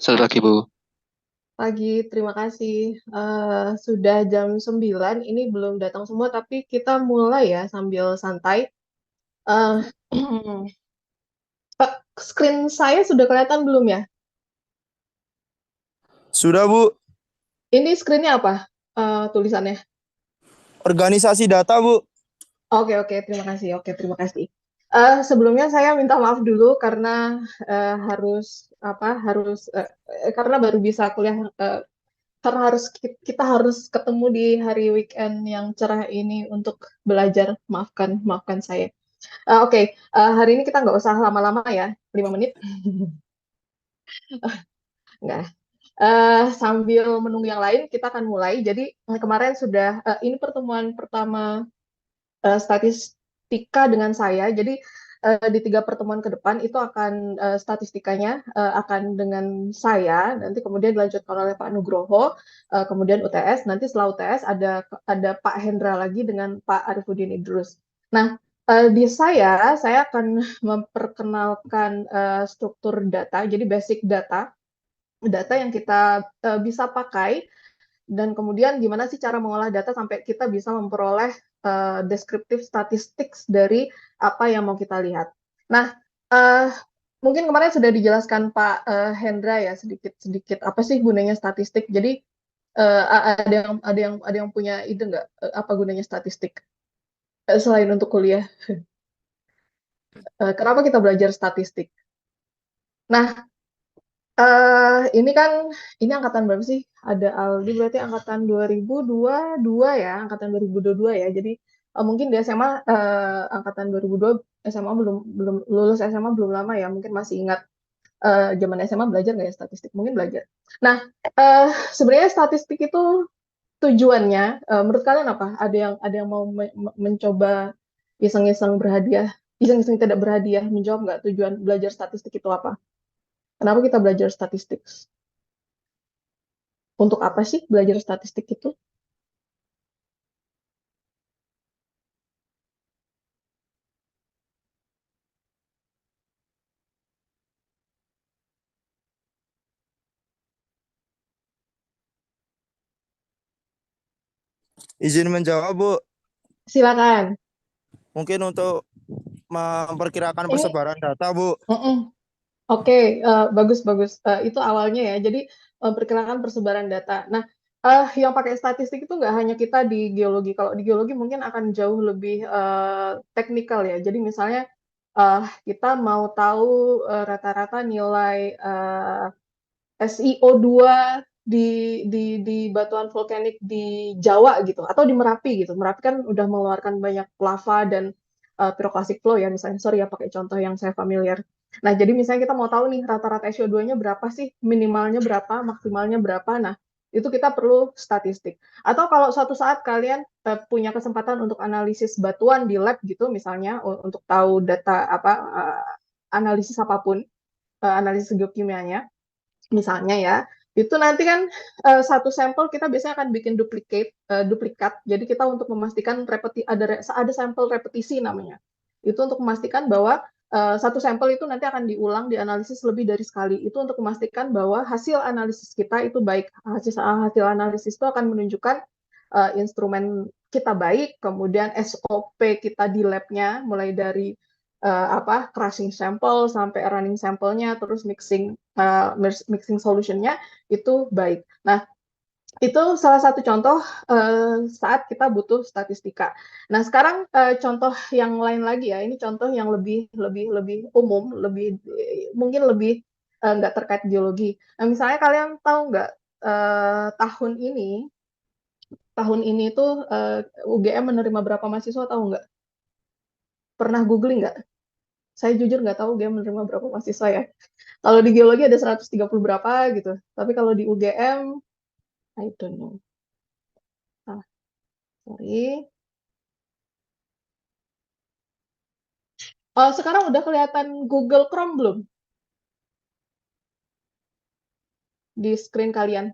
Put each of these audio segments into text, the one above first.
Selamat pagi, Bu. Pagi, terima kasih. Sudah jam 9. Ini belum datang semua, tapi kita mulai ya sambil santai. Eh, Pak, screen saya sudah kelihatan belum ya? Sudah, Bu. Ini screennya apa? Tulisannya. Organisasi data, Bu. Oke, oke, terima kasih. Oke, terima kasih. Sebelumnya saya minta maaf dulu karena harus apa? Karena baru bisa kuliah. Karena kita harus ketemu di hari weekend yang cerah ini untuk belajar. Maafkan saya. Oke, hari ini kita nggak usah lama-lama ya, 5 menit. Nggak. Sambil menunggu yang lain, kita akan mulai. Jadi kemarin sudah, ini pertemuan pertama statistika dengan saya. Jadi di 3 pertemuan ke depan itu akan statistikanya akan dengan saya. Nanti kemudian dilanjutkan oleh Pak Nugroho, kemudian UTS. Nanti setelah UTS ada Pak Hendra lagi dengan Pak Arifudin Idrus. Nah, di saya akan memperkenalkan struktur data, jadi basic data, data yang kita bisa pakai dan kemudian gimana sih cara mengolah data sampai kita bisa memperoleh deskriptif statistik dari apa yang mau kita lihat. Nah, uh, mungkin kemarin sudah dijelaskan Pak Hendra ya sedikit apa sih gunanya statistik. Jadi ada yang punya ide nggak apa gunanya statistik selain untuk kuliah? Kenapa kita belajar statistik? Nah, ini kan, ini angkatan berapa sih? Ada Aldi berarti angkatan 2022 ya, angkatan 2022 ya. Jadi mungkin di SMA angkatan 2002 SMA belum belum lulus SMA belum lama ya. Mungkin masih ingat zaman SMA belajar nggak ya statistik? Mungkin belajar. Nah, sebenarnya statistik itu tujuannya menurut kalian apa? Ada yang mau mencoba iseng-iseng berhadiah, iseng-iseng tidak berhadiah menjawab nggak tujuan belajar statistik itu apa? Kenapa kita belajar statistik? Untuk apa sih belajar statistik itu? Izin menjawab, Bu. Silakan. Mungkin untuk memperkirakan Ini, persebaran data, Bu. mm-mm. Oke, bagus bagus. Itu awalnya ya. Jadi perkiraan persebaran data. Nah, yang pakai statistik itu nggak hanya kita di geologi. Kalau di geologi mungkin akan jauh lebih teknikal ya. Jadi misalnya kita mau tahu rata-rata nilai SiO2 di batuan vulkanik di Jawa gitu atau di Merapi gitu. Merapi kan udah mengeluarkan banyak lava dan pyroclastic flow ya misalnya. Sorry ya pakai contoh yang saya familiar. Nah, jadi misalnya kita mau tahu nih rata-rata SiO2-nya berapa sih, minimalnya berapa, maksimalnya berapa. Nah, itu kita perlu statistik. Atau kalau suatu saat kalian punya kesempatan untuk analisis batuan di lab gitu misalnya untuk tahu data apa analisis apapun, analisis geokimianya misalnya ya, itu nanti kan satu sampel kita biasanya akan bikin duplikat. Jadi kita untuk memastikan ada sampel repetisi namanya. Itu untuk memastikan bahwa satu sampel itu nanti akan diulang dianalisis lebih dari sekali. Itu untuk memastikan bahwa hasil analisis kita itu baik. Hasil analisis itu akan menunjukkan instrumen kita baik, kemudian SOP kita di labnya mulai dari apa crushing sampel sampai running sampelnya terus mixing solutionnya itu baik. Nah, itu salah satu contoh saat kita butuh statistika. Nah, sekarang contoh yang lain lagi ya. Ini contoh yang lebih lebih lebih umum, lebih mungkin lebih nggak terkait geologi. Nah, misalnya kalian tahu nggak tahun ini tuh UGM menerima berapa mahasiswa tahu nggak? Pernah googling nggak? Saya jujur nggak tahu UGM menerima berapa mahasiswa ya. Kalau di geologi ada 130 berapa gitu. Tapi kalau di UGM, I don't know. Ah, sorry. Oh, sekarang udah kelihatan Google Chrome belum di screen kalian?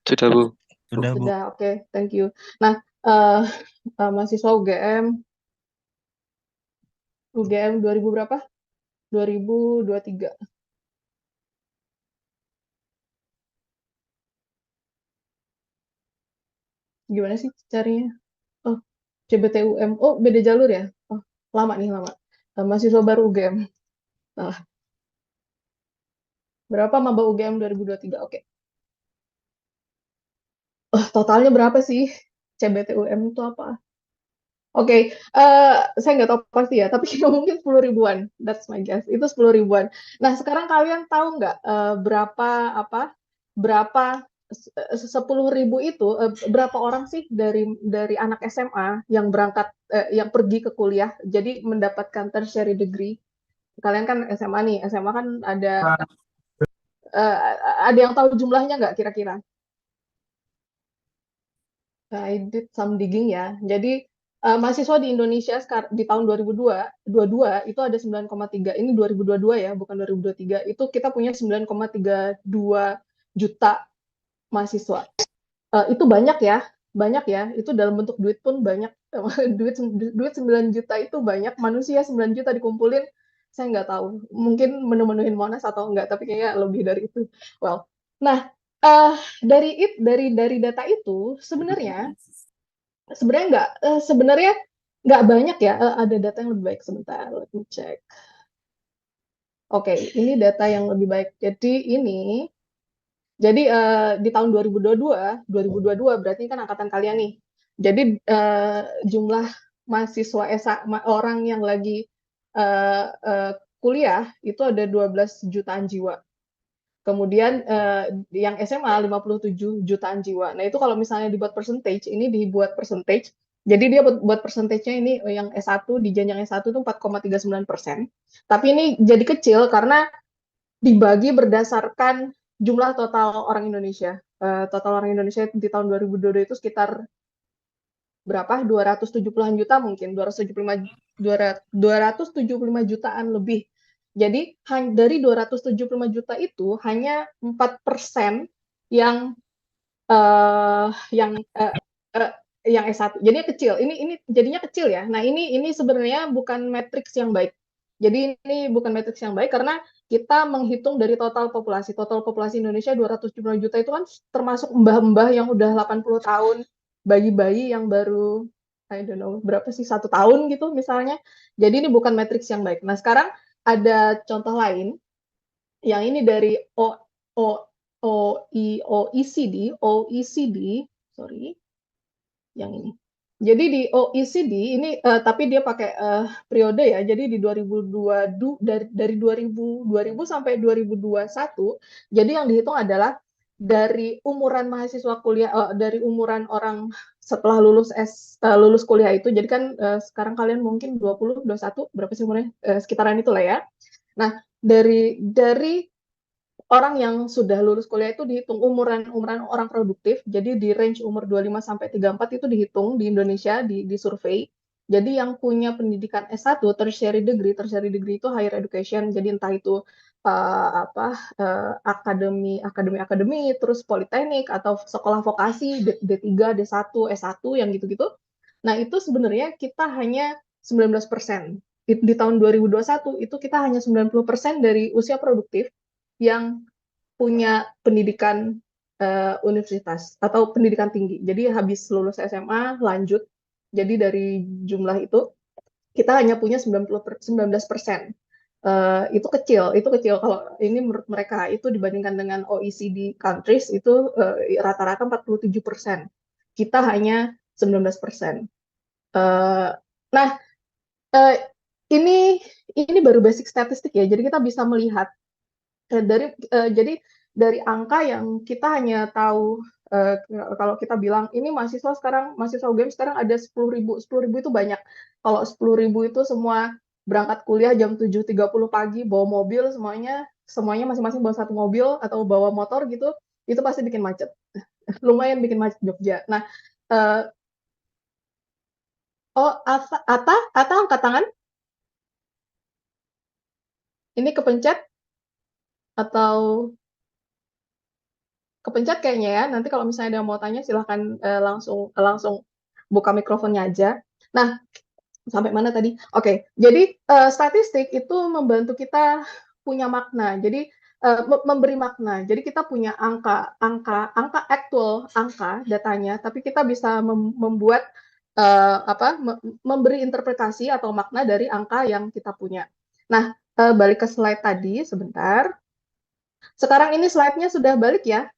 Sudah, Bu. Sudah, Bu. Sudah, oke, thank you. Nah, eh mahasiswa UGM, UGM 2000 berapa? 2023. Gimana sih carinya? Oh, CBTUM. Oh, beda jalur ya? Oh, lama nih, lama. Mahasiswa baru UGM. Nah, berapa maba UGM 2023? Oke. Totalnya berapa sih? CBTUM itu apa? Oke, saya nggak tahu pasti ya, tapi mungkin 10 ribuan. That's my guess. Itu 10 ribuan. Nah, sekarang kalian tahu nggak berapa 10 ribu itu berapa orang sih dari anak SMA yang berangkat yang pergi ke kuliah, jadi mendapatkan tertiary degree. Kalian kan SMA nih, SMA kan eh, ada yang tahu jumlahnya nggak kira-kira? I did some digging ya. Jadi mahasiswa di Indonesia di tahun 2022 itu ada 9,3. Ini 2022 ya, bukan 2023. Itu kita punya 9,32 juta mahasiswa. Itu banyak ya. Itu dalam bentuk duit pun banyak. duit 9 juta itu banyak. Manusia 9 juta dikumpulin, saya nggak tahu. Mungkin menu-menuhin Monas atau enggak, tapi kayaknya lebih dari itu. Well, nah eh, dari data itu sebenarnya nggak banyak ya. Ada data yang lebih baik, sebentar, let me check. Oke, ini data yang lebih baik. Jadi di tahun 2022 berarti kan angkatan kalian nih. Jadi jumlah mahasiswa orang yang lagi kuliah itu ada 12 jutaan jiwa. Kemudian yang SMA 57 jutaan jiwa. Nah, itu kalau misalnya dibuat percentage, ini dibuat percentage. Jadi dia buat percentage-nya ini yang S1 di jenjang S1 itu 4,39%. Tapi ini jadi kecil karena dibagi berdasarkan jumlah total orang Indonesia. Total orang Indonesia di tahun 2022 itu sekitar berapa? 270-an juta mungkin, 275 jutaan lebih. Jadi dari 275 juta itu hanya 4% yang yang S1. Jadinya kecil. Ini jadinya kecil ya. Nah, ini sebenarnya bukan matriks yang baik. Jadi ini bukan matriks yang baik karena kita menghitung dari total populasi. Total populasi Indonesia 275 juta itu kan termasuk mbah-mbah yang udah 80 tahun, bayi-bayi yang baru I don't know berapa sih 1 tahun gitu misalnya. Jadi ini bukan matriks yang baik. Nah, sekarang ada contoh lain yang ini dari O OECD, sorry, yang ini. Jadi di OECD ini tapi dia pakai periode ya. Jadi di 2022 dari 2000 sampai 2021. Jadi yang dihitung adalah dari umuran mahasiswa kuliah dari umuran orang setelah lulus kuliah itu. Jadi kan sekarang kalian mungkin 20, 21 berapa sih umurnya? Sekitaran itulah ya. Nah, dari orang yang sudah lulus kuliah itu dihitung umuran orang produktif. Jadi di range umur 25 sampai 34 itu dihitung di Indonesia di survei. Jadi yang punya pendidikan S1 tertiary degree itu higher education. Jadi entah itu akademi terus politeknik atau sekolah vokasi D3, D1, S1 yang gitu-gitu. Nah, itu sebenarnya kita hanya 19%. Di tahun 2021 itu kita hanya 90% dari usia produktif yang punya pendidikan universitas atau pendidikan tinggi. Jadi habis lulus SMA lanjut. Jadi dari jumlah itu kita hanya punya 19%. Itu kecil kalau ini menurut mereka. Itu dibandingkan dengan OECD countries itu rata-rata 47%. Kita hanya 19%. Nah, uh, ini baru basic statistik ya. Jadi kita bisa melihat jadi dari angka yang kita hanya tahu kalau kita bilang ini mahasiswa UGM sekarang ada 10 ribu. 10 ribu itu banyak. Kalau 10 ribu itu semua berangkat kuliah jam 7.30 pagi bawa mobil, semuanya masing-masing bawa satu mobil atau bawa motor gitu, itu pasti bikin macet. Lumayan bikin macet Jogja. Nah, uh, Ata angkat tangan. Ini kepencet atau kepencet kayaknya ya. Nanti kalau misalnya ada yang mau tanya silahkan langsung buka mikrofonnya aja. Nah, sampai mana tadi? Oke, jadi statistik itu membantu kita punya makna. Jadi memberi makna. Jadi kita punya angka aktual, angka datanya, tapi kita bisa membuat memberi interpretasi atau makna dari angka yang kita punya. Nah, balik ke slide tadi sebentar. Sekarang ini slide-nya sudah balik ya.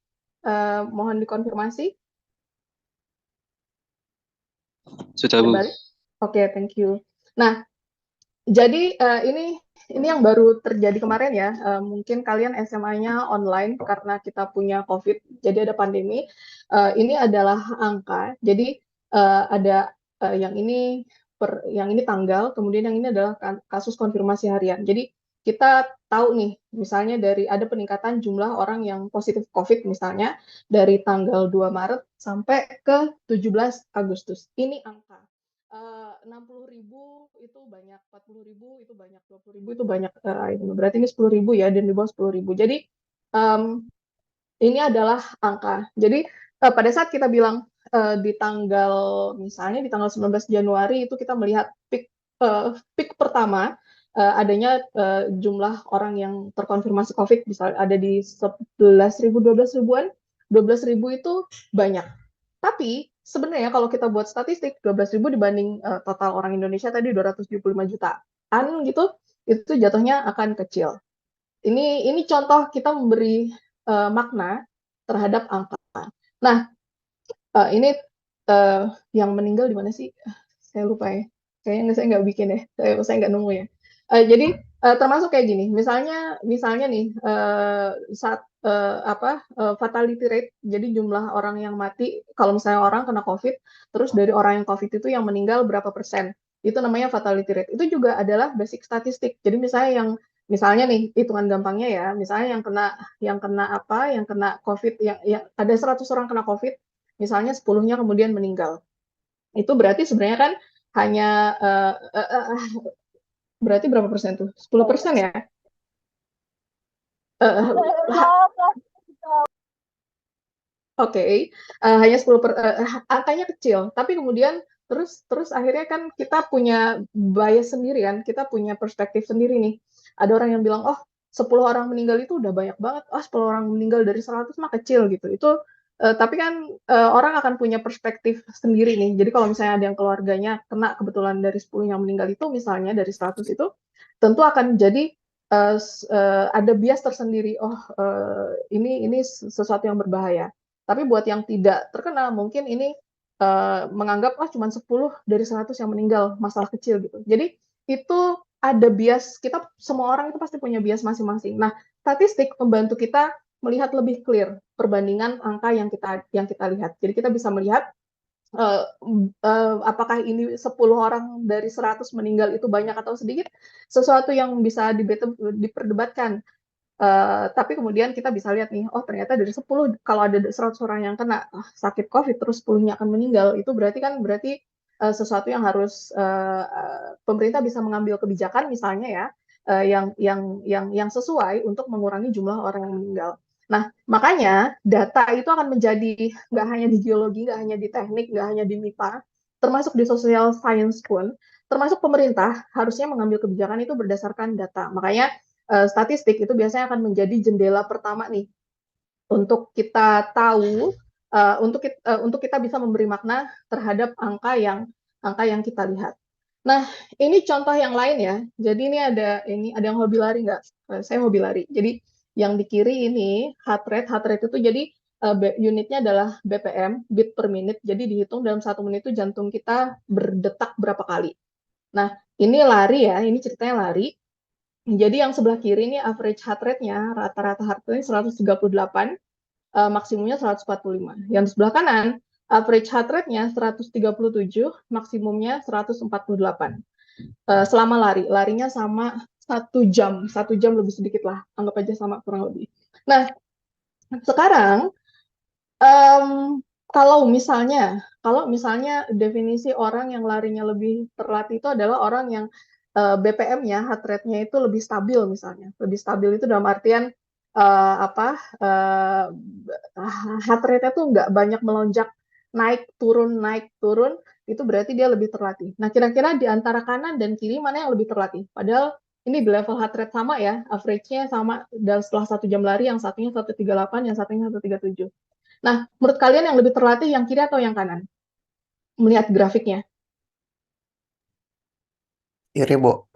Mohon dikonfirmasi. Sudah, Bu. Balik. Oke, thank you. Nah, jadi ini yang baru terjadi kemarin ya. Mungkin kalian SMA-nya online karena kita punya COVID, jadi ada pandemi. Ini adalah angka. Jadi ada yang ini tanggal, kemudian yang ini adalah kasus konfirmasi harian. Jadi kita tahu nih, misalnya dari ada peningkatan jumlah orang yang positif COVID misalnya dari tanggal 2 Maret sampai ke 17 Agustus. Ini angka. 60.000 itu banyak, 40.000 itu banyak, 20.000 itu banyak. Berarti ini 10.000 ya, dan di bawah 10.000. Jadi ini adalah angka. Jadi pada saat kita bilang di tanggal misalnya di tanggal 19 Januari itu kita melihat peak pertama adanya jumlah orang yang terkonfirmasi COVID misalnya ada di 11.000, 12.000-an. 12.000 itu banyak. Tapi sebenarnya kalau kita buat statistik 12.000 dibanding total orang Indonesia tadi 275 jutaan gitu, itu jatuhnya akan kecil. Ini contoh kita memberi makna terhadap angka. Nah, ini yang meninggal di mana sih? Saya lupa ya. Kayaknya saya nggak bikin ya. Saya nggak nemu ya. Jadi termasuk kayak gini. Misalnya nih saat fatality rate. Jadi jumlah orang yang mati kalau misalnya orang kena COVID, terus dari orang yang COVID itu yang meninggal berapa persen? Itu namanya fatality rate. Itu juga adalah basic statistik. Jadi misalnya nih hitungan gampangnya ya, misalnya yang kena COVID yang ada 100 orang kena COVID, misalnya 10-nya kemudian meninggal. Itu berarti sebenarnya kan hanya berarti berapa persen tuh? 10% ya? Oke, hanya angkanya kecil, tapi kemudian terus akhirnya kan kita punya bias sendiri kan, kita punya perspektif sendiri nih. Ada orang yang bilang, oh 10 orang meninggal itu udah banyak banget, oh 10 orang meninggal dari 100 mah kecil gitu. Tapi kan orang akan punya perspektif sendiri nih. Jadi kalau misalnya ada yang keluarganya kena kebetulan dari 10 yang meninggal itu, misalnya dari 100 itu, tentu akan jadi ada bias tersendiri. Oh ini sesuatu yang berbahaya. Tapi buat yang tidak terkena, mungkin ini menganggap, cuma 10 dari 100 yang meninggal, masalah kecil gitu. Jadi itu ada bias, kita semua orang itu pasti punya bias masing-masing. Nah, statistik membantu kita melihat lebih clear perbandingan angka yang kita lihat. Jadi kita bisa melihat apakah ini 10 orang dari 100 meninggal itu banyak atau sedikit, sesuatu yang bisa diperdebatkan. Tapi kemudian kita bisa lihat nih, oh ternyata dari 10, kalau ada 100 orang yang kena sakit COVID, terus 10-nya akan meninggal, itu berarti sesuatu yang harus pemerintah bisa mengambil kebijakan misalnya ya, yang sesuai untuk mengurangi jumlah orang yang meninggal. Nah, makanya data itu akan menjadi nggak hanya di geologi, nggak hanya di teknik, nggak hanya di MIPA, termasuk di social science pun, termasuk pemerintah harusnya mengambil kebijakan itu berdasarkan data. Makanya statistik itu biasanya akan menjadi jendela pertama nih untuk kita tahu, untuk kita bisa memberi makna terhadap angka yang kita lihat. Nah, ini contoh yang lain ya. Jadi ini ada yang hobi lari nggak? Saya hobi lari. Jadi yang di kiri ini heart rate itu jadi unitnya adalah BPM, beat per minute. Jadi dihitung dalam 1 menit itu jantung kita berdetak berapa kali. Nah, ini lari ya, ini ceritanya lari. Jadi yang sebelah kiri ini average heart rate-nya, rata-rata heart rate 138, maksimumnya 145. Yang sebelah kanan, average heart rate-nya 137, maksimumnya 148. Selama larinya sama 1 jam lebih sedikit lah, anggap aja sama kurang lebih. Nah, sekarang kalau misalnya definisi orang yang larinya lebih terlatih itu adalah orang yang BPM-nya, heart rate-nya itu lebih stabil misalnya. Lebih stabil itu dalam artian heart rate-nya tuh nggak banyak melonjak, naik turun, itu berarti dia lebih terlatih. Nah, kira-kira di antara kanan dan kiri mana yang lebih terlatih? Padahal ini di level heart rate sama ya, average-nya sama dan setelah 1 jam lari, yang satunya 138, yang satunya 137. Nah, menurut kalian yang lebih terlatih yang kiri atau yang kanan? Melihat grafiknya. Kiri, Bu.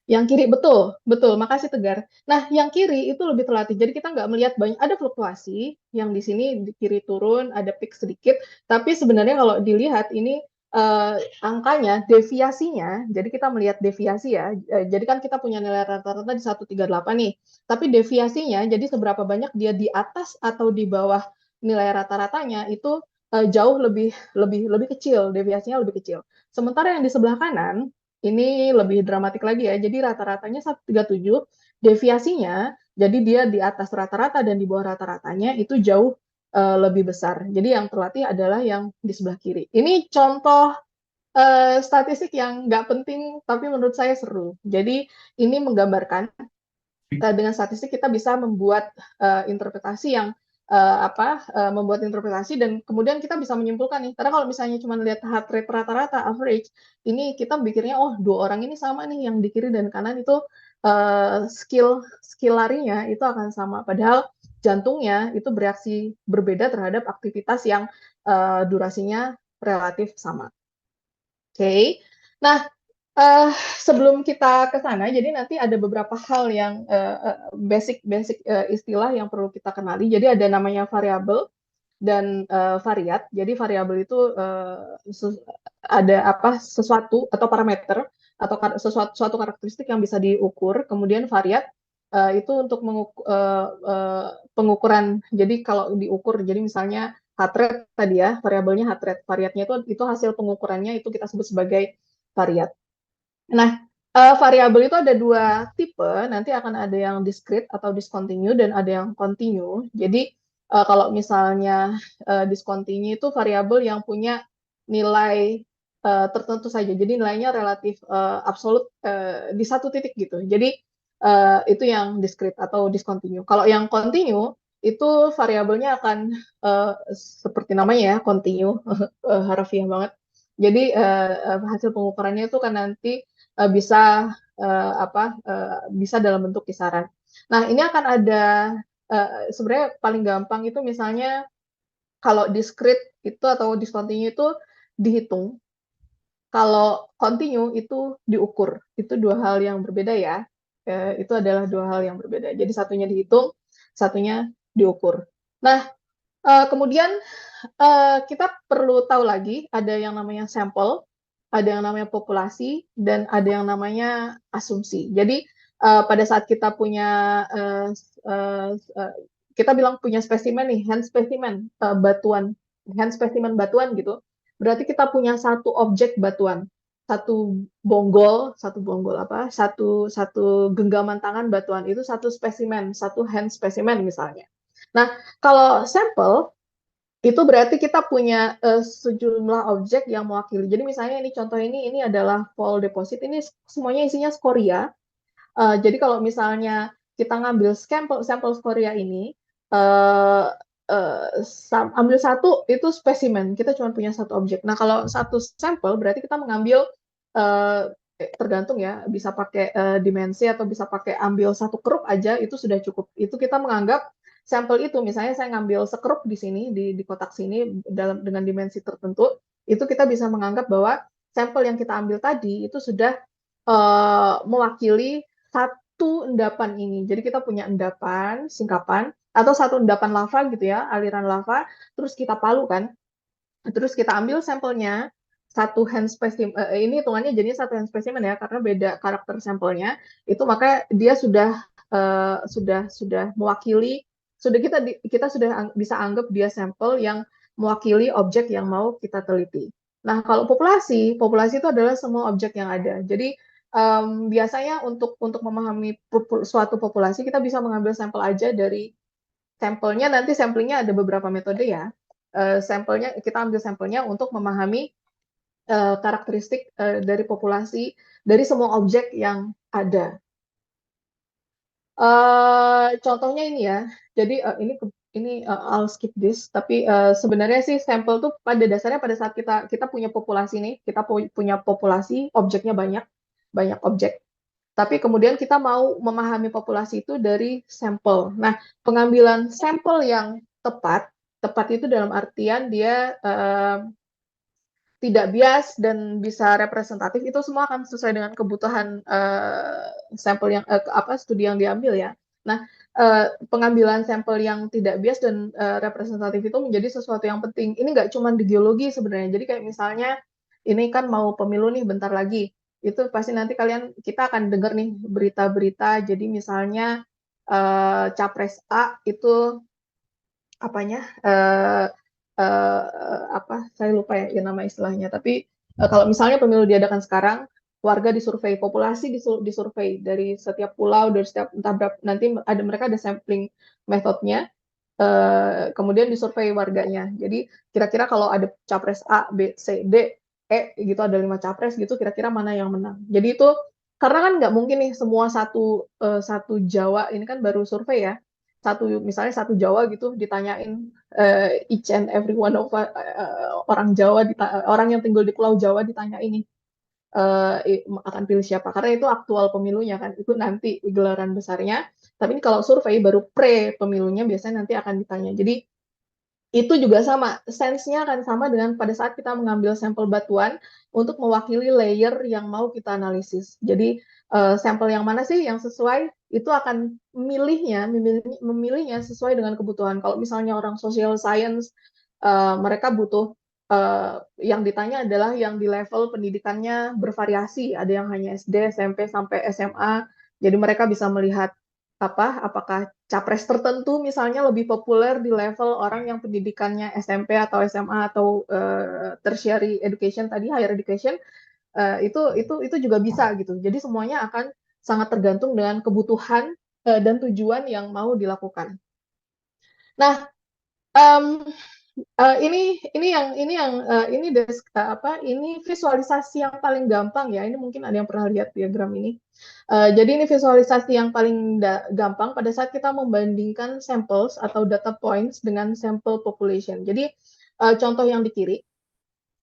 Yang kiri, betul, betul. Makasih Tegar. Nah, yang kiri itu lebih terlatih. Jadi kita nggak melihat banyak, ada fluktuasi yang di sini di kiri turun, ada peak sedikit. Tapi sebenarnya kalau dilihat ini angkanya, deviasinya, jadi kita melihat deviasi ya. Jadi kan kita punya nilai rata-rata di 138 nih. Tapi deviasinya, jadi seberapa banyak dia di atas atau di bawah nilai rata-ratanya itu jauh lebih kecil, deviasinya lebih kecil. Sementara yang di sebelah kanan ini lebih dramatik lagi ya. Jadi rata-ratanya 137, deviasinya jadi dia di atas rata-rata dan di bawah rata-ratanya itu jauh lebih besar. Jadi yang terlatih adalah yang di sebelah kiri. Ini contoh statistik yang nggak penting, tapi menurut saya seru. Jadi ini menggambarkan dengan statistik kita bisa membuat interpretasi yang membuat interpretasi dan kemudian kita bisa menyimpulkan nih. Karena kalau misalnya cuma lihat heart rate rata-rata average, ini kita pikirnya oh dua orang ini sama nih yang di kiri dan kanan itu skill larinya itu akan sama. Padahal jantungnya itu bereaksi berbeda terhadap aktivitas yang durasinya relatif sama. Oke. Nah, sebelum kita ke sana, jadi nanti ada beberapa hal yang basic istilah yang perlu kita kenali. Jadi ada namanya variabel dan variat. Jadi variabel itu ada sesuatu atau parameter atau suatu karakteristik yang bisa diukur. Kemudian variat itu untuk pengukuran. Jadi kalau diukur, jadi misalnya heart rate tadi ya, variabelnya heart rate, variatnya itu hasil pengukurannya itu kita sebut sebagai variat. Nah, variabel itu ada dua tipe, nanti akan ada yang discrete atau discontinue dan ada yang continue. Jadi kalau misalnya discontinue itu variabel yang punya nilai tertentu saja, jadi nilainya relatif absolut di satu titik gitu. Jadi itu yang discrete atau discontinue. Kalau yang continue itu variabelnya akan seperti namanya ya, continue, harfiah banget. Jadi hasil pengukurannya itu kan nanti bisa bisa dalam bentuk kisaran. Nah, ini akan ada sebenarnya paling gampang itu misalnya kalau discrete itu atau discontinue itu dihitung. Kalau continue itu diukur. Itu dua hal yang berbeda ya. Itu adalah dua hal yang berbeda. Jadi satunya dihitung, satunya diukur. Nah, kemudian kita perlu tahu lagi ada yang namanya sampel, ada yang namanya populasi, dan ada yang namanya asumsi. Jadi pada saat kita punya kita bilang punya spesimen nih, hand specimen batuan, hand specimen batuan gitu. Berarti kita punya satu objek batuan, satu bonggol apa, satu genggaman tangan batuan itu satu spesimen, satu hand specimen misalnya. Nah, kalau sampel itu berarti kita punya sejumlah objek yang mewakili. Jadi misalnya ini contoh ini adalah fall deposit, ini semuanya isinya skoria. Jadi kalau misalnya kita ngambil sampel skoria ini, ambil satu itu spesimen, kita cuma punya satu objek. Nah kalau satu sampel berarti kita mengambil tergantung ya, bisa pakai dimensi atau bisa pakai ambil satu kerup aja itu sudah cukup. Itu kita menganggap sampel itu, misalnya saya ngambil sekerup di sini di kotak sini dengan dimensi tertentu, itu kita bisa menganggap bahwa sampel yang kita ambil tadi itu sudah mewakili satu endapan ini. Jadi kita punya endapan, singkapan, atau satu endapan lava gitu ya, aliran lava, terus kita palukan, terus kita ambil sampelnya, satu hand specimen, ini hitungannya jadinya satu hand specimen ya, karena beda karakter sampelnya, itu maka dia sudah mewakili, kita sudah bisa anggap dia sampel yang mewakili objek yang mau kita teliti. Nah, kalau populasi itu adalah semua objek yang ada. Jadi biasanya untuk memahami suatu populasi kita bisa mengambil sampel aja dari sampelnya, nanti samplingnya ada beberapa metode ya. Sampelnya kita ambil sampelnya untuk memahami karakteristik dari populasi dari semua objek yang ada. Contohnya ini ya. Jadi ini I'll skip this. Tapi sebenarnya sih sampel tuh pada dasarnya pada saat kita punya populasi nih, kita punya populasi, objeknya banyak objek. Tapi kemudian kita mau memahami populasi itu dari sampel. Nah, pengambilan sampel yang tepat itu dalam artian dia tidak bias dan bisa representatif, itu semua akan sesuai dengan kebutuhan sampel yang studi yang diambil ya. Nah, pengambilan sampel yang tidak bias dan representatif itu menjadi sesuatu yang penting. Ini nggak cuma di geologi sebenarnya. Jadi kayak misalnya ini kan mau pemilu nih bentar lagi. Itu pasti nanti kita akan dengar nih berita-berita. Jadi misalnya capres A itu apanya saya lupa ya nama istilahnya, tapi kalau misalnya pemilu diadakan sekarang, warga disurvei, populasi disurvei dari setiap pulau, dari setiap entah berapa, nanti mereka ada sampling metodenya, kemudian disurvei warganya. Jadi kira-kira kalau ada capres A, B, C, D, E gitu, ada 5 capres gitu, kira-kira mana yang menang. Jadi itu karena kan nggak mungkin nih semua satu Jawa ini kan baru survei ya, misalnya satu Jawa gitu ditanyain each and every one of orang Jawa, orang yang tinggal di Pulau Jawa ditanya ini akan pilih siapa, karena itu aktual pemilunya kan, itu nanti gelaran besarnya. Tapi ini kalau survei baru pre pemilunya biasanya nanti akan ditanya. Jadi itu juga sama, sense-nya akan sama dengan pada saat kita mengambil sampel batuan untuk mewakili layer yang mau kita analisis. Jadi sampel yang mana sih yang sesuai, itu akan memilihnya sesuai dengan kebutuhan. Kalau misalnya orang social science, mereka butuh yang ditanya adalah yang di level pendidikannya bervariasi, ada yang hanya SD, SMP, sampai SMA. Jadi mereka bisa melihat apakah capres tertentu misalnya lebih populer di level orang yang pendidikannya SMP atau SMA atau tertiary education tadi, higher education, itu juga bisa gitu. Jadi semuanya akan sangat tergantung dengan kebutuhan dan tujuan yang mau dilakukan. Nah, ini visualisasi yang paling gampang ya. Ini mungkin ada yang pernah lihat diagram ini. Jadi ini visualisasi yang paling gampang pada saat kita membandingkan samples atau data points dengan sample population. Jadi contoh yang di kiri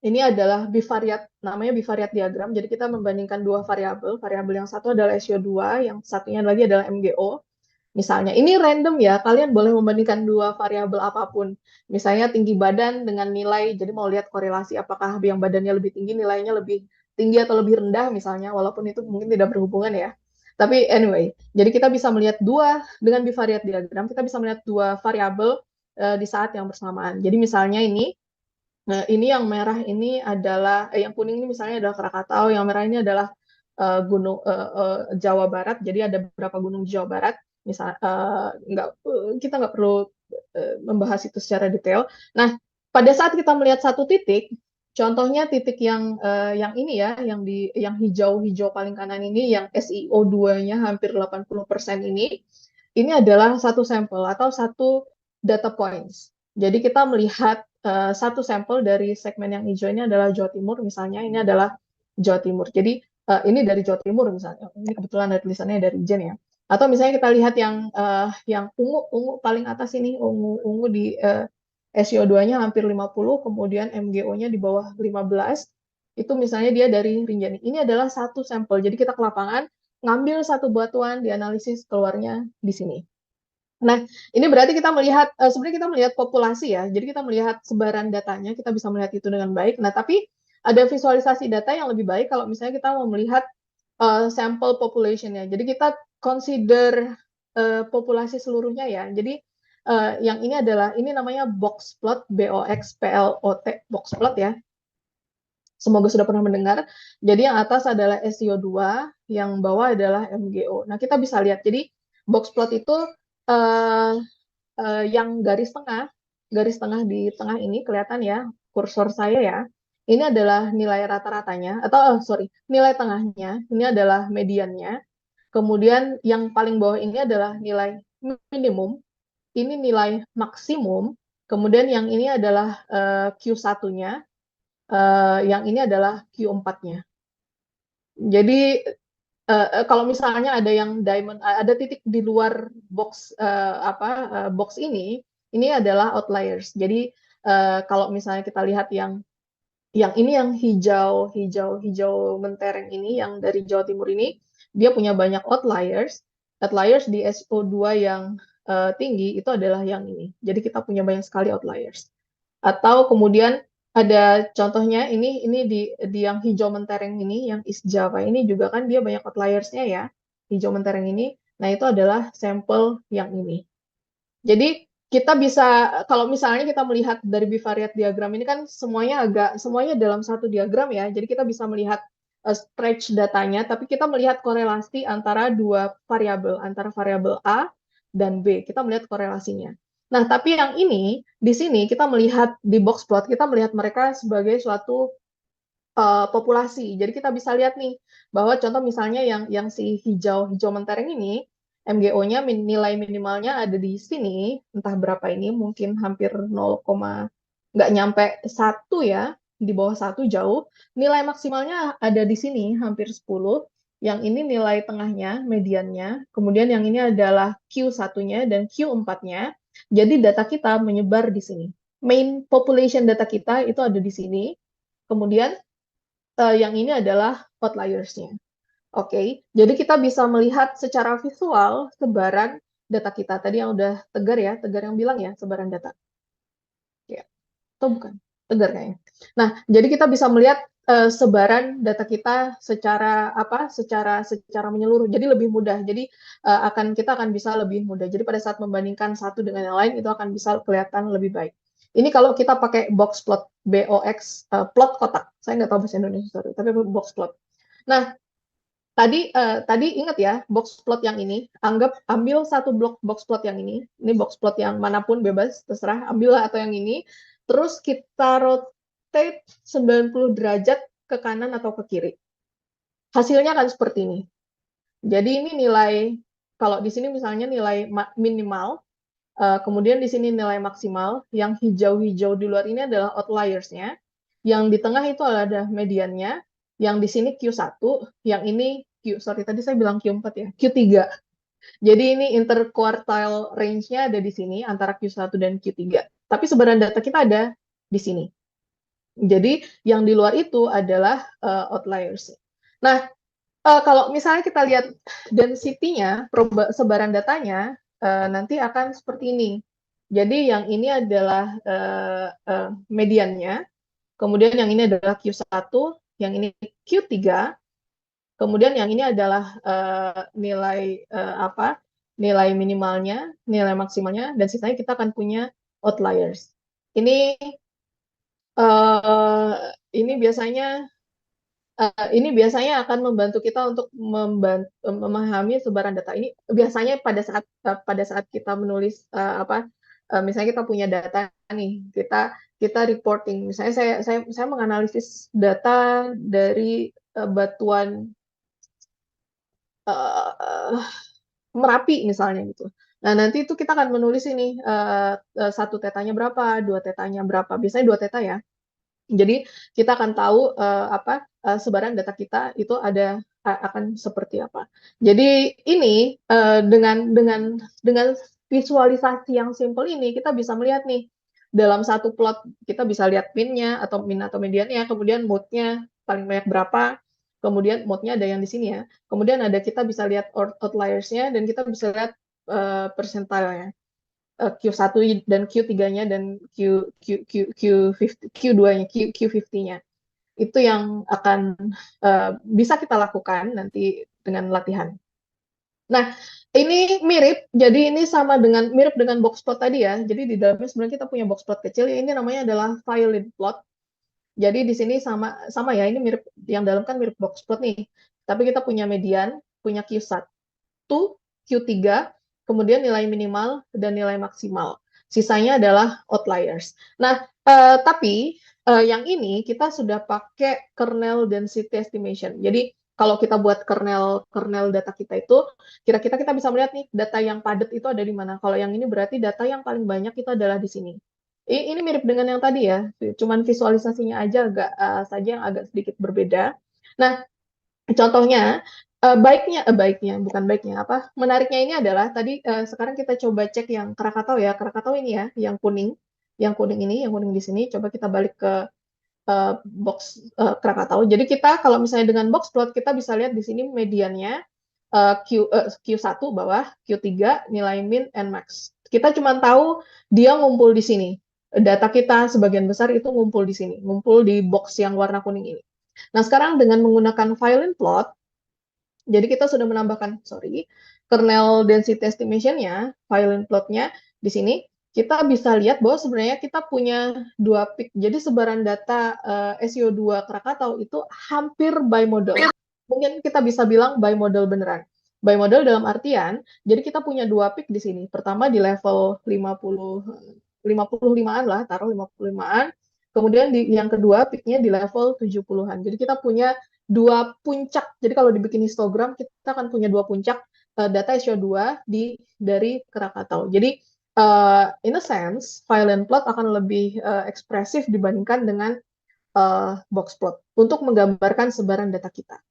ini adalah bivariate, namanya bivariate diagram. Jadi kita membandingkan dua variabel. Variabel yang satu adalah SO2, yang satunya lagi adalah MGO. Misalnya, ini random ya, kalian boleh membandingkan dua variabel apapun. Misalnya tinggi badan dengan nilai, jadi mau lihat korelasi apakah yang badannya lebih tinggi, nilainya lebih tinggi atau lebih rendah misalnya, walaupun itu mungkin tidak berhubungan ya. Tapi anyway, jadi kita bisa melihat dengan bivariate diagram, kita bisa melihat dua variabel di saat yang bersamaan. Jadi misalnya ini yang merah ini adalah, yang kuning ini misalnya adalah Krakatau, yang merah ini adalah gunung Jawa Barat. Jadi ada beberapa gunung di Jawa Barat. Kita nggak perlu membahas itu secara detail. Nah, pada saat kita melihat satu titik, contohnya titik yang ini ya, yang hijau-hijau paling kanan ini, yang SiO2-nya hampir 80% ini adalah satu sampel atau satu data points. Jadi kita melihat satu sampel dari segmen yang hijau ini adalah Jawa Timur misalnya, ini adalah Jawa Timur. Jadi ini dari Jawa Timur misalnya, ini kebetulan ada tulisannya dari Ijen ya. Atau misalnya kita lihat yang ungu paling atas ini, ungu di SiO2-nya hampir 50, kemudian MGO-nya di bawah 15, itu misalnya dia dari Rinjani. Ini adalah satu sampel. Jadi kita ke lapangan, ngambil satu batuan, dianalisis, keluarnya di sini. Nah, ini berarti kita melihat, sebenarnya kita melihat populasi ya, jadi kita melihat sebaran datanya, kita bisa melihat itu dengan baik. Nah, tapi ada visualisasi data yang lebih baik kalau misalnya kita mau melihat sample population-nya. Jadi kita consider populasi seluruhnya ya. Jadi yang ini namanya box plot, BOX-PLOT, box plot ya. Semoga sudah pernah mendengar. Jadi yang atas adalah SiO2, yang bawah adalah MGO. Nah, kita bisa lihat. Jadi box plot itu yang garis tengah di tengah ini kelihatan ya, kursor saya ya. Ini adalah nilai rata-ratanya, atau nilai tengahnya. Ini adalah mediannya. Kemudian yang paling bawah ini adalah nilai minimum. Ini nilai maksimum. Kemudian yang ini adalah Q1-nya. Yang ini adalah Q4-nya. Jadi kalau misalnya ada yang diamond, ada titik di luar box box ini adalah outliers. Jadi kalau misalnya kita lihat yang ini yang hijau mentereng ini, yang dari Jawa Timur ini dia punya banyak outliers. Outliers di SO2 yang tinggi itu adalah yang ini. Jadi kita punya banyak sekali outliers. Atau kemudian ada contohnya ini di yang hijau mentereng ini, yang East Java ini juga kan dia banyak outliers-nya ya, hijau mentereng ini. Nah, itu adalah sampel yang ini. Jadi kita bisa, kalau misalnya kita melihat dari bivariate diagram ini kan semuanya dalam satu diagram ya. Jadi kita bisa melihat stretch datanya, tapi kita melihat korelasi antara dua variabel, antara variabel A dan B. Kita melihat korelasinya. Nah, tapi yang ini di sini kita melihat di box plot, kita melihat mereka sebagai suatu populasi. Jadi kita bisa lihat nih bahwa contoh misalnya yang si hijau mentereng ini, MGO-nya nilai minimalnya ada di sini, entah berapa ini, mungkin hampir 0, nggak nyampe 1 ya, di bawah 1 jauh. Nilai maksimalnya ada di sini, hampir 10. Yang ini nilai tengahnya, mediannya. Kemudian yang ini adalah Q1-nya dan Q4-nya. Jadi data kita menyebar di sini. Main population data kita itu ada di sini. Kemudian yang ini adalah outliers-nya. Oke, jadi kita bisa melihat secara visual sebaran data kita. Tadi yang udah Tegar ya, Tegar yang bilang ya sebaran data. Ya, atau bukan? Tegar kayaknya. Nah, jadi kita bisa melihat sebaran data kita secara apa? Secara menyeluruh. Jadi lebih mudah. Jadi kita akan bisa lebih mudah. Jadi pada saat membandingkan satu dengan yang lain itu akan bisa kelihatan lebih baik. Ini kalau kita pakai box plot, BOX, plot kotak. Saya nggak tahu bahasa Indonesia, tapi box plot. Nah, tadi ingat ya, box plot yang ini, ambil satu blok box plot yang ini box plot yang manapun bebas, terserah, ambillah atau yang ini, terus kita rotate 90 derajat ke kanan atau ke kiri. Hasilnya akan seperti ini. Jadi ini nilai, kalau di sini misalnya nilai minimal, kemudian di sini nilai maksimal, yang hijau-hijau di luar ini adalah outliers-nya, yang di tengah itu ada mediannya, yang di sini Q1, yang ini tadi saya bilang Q4 ya, Q3. Jadi ini interquartile range-nya ada di sini, antara Q1 dan Q3. Tapi sebaran data kita ada di sini. Jadi yang di luar itu adalah outliers. Nah, kalau misalnya kita lihat density-nya, sebaran datanya, nanti akan seperti ini. Jadi yang ini adalah mediannya, kemudian yang ini adalah Q1, yang ini Q3, kemudian yang ini adalah nilai nilai minimalnya, nilai maksimalnya, dan sisanya kita akan punya outliers. Ini biasanya akan membantu kita untuk memahami sebaran data ini. Biasanya pada saat kita menulis misalnya kita punya data nih, kita reporting. Misalnya saya menganalisis data dari batuan Merapi misalnya gitu. Nah, nanti itu kita akan menulis ini 1 tetanya berapa, 2 tetanya berapa. Biasanya 2 teta ya. Jadi kita akan tahu sebaran data kita itu akan seperti apa. Jadi ini dengan visualisasi yang simple ini kita bisa melihat nih dalam satu plot kita bisa lihat min-nya atau mediannya, kemudian mode-nya paling banyak berapa, kemudian mode-nya ada yang di sini ya. Kemudian kita bisa lihat outliers-nya dan kita bisa lihat persentilenya. Q1 dan Q3-nya dan Q2-nya, Q50-nya. Itu yang akan bisa kita lakukan nanti dengan latihan. Nah, ini mirip dengan box plot tadi ya. Jadi di dalamnya sebenarnya kita punya box plot kecil, ini namanya adalah violin plot. Jadi di sini sama ya, ini mirip, yang dalam kan mirip box plot nih. Tapi kita punya median, punya Q1, Q3, kemudian nilai minimal dan nilai maksimal. Sisanya adalah outliers. Nah, tapi yang ini kita sudah pakai kernel density estimation. Jadi kalau kita buat kernel data kita itu, kira-kira kita bisa melihat nih data yang padat itu ada di mana. Kalau yang ini berarti data yang paling banyak itu adalah di sini. Ini mirip dengan yang tadi ya, cuman visualisasinya aja saja yang agak sedikit berbeda. Nah, contohnya menariknya ini adalah tadi sekarang kita coba cek yang Krakatau ya. Krakatau ini ya, yang kuning di sini. Coba kita balik ke box Krakatau. Jadi kita kalau misalnya dengan box plot kita bisa lihat di sini mediannya, Q1 bawah, Q3 nilai min and max. Kita cuma tahu dia ngumpul di sini. Data kita sebagian besar itu ngumpul di sini, ngumpul di box yang warna kuning ini. Nah, sekarang dengan menggunakan Violin plot, jadi kita sudah menambahkan, kernel density estimation-nya, Violin plot-nya di sini, kita bisa lihat bahwa sebenarnya kita punya 2 peak. Jadi sebaran data SEO2 Krakatau itu hampir bimodal. Mungkin kita bisa bilang bimodal beneran. Bimodal dalam artian, jadi kita punya 2 peak di sini. Pertama di level 55-an lah, taruh 55-an. Kemudian yang kedua peaknya di level 70-an. Jadi kita punya 2 puncak. Jadi kalau dibikin histogram, kita akan punya 2 puncak data SEO2 dari Krakatau. Jadi in a sense, Violin plot akan lebih ekspresif dibandingkan dengan box plot untuk menggambarkan sebaran data kita.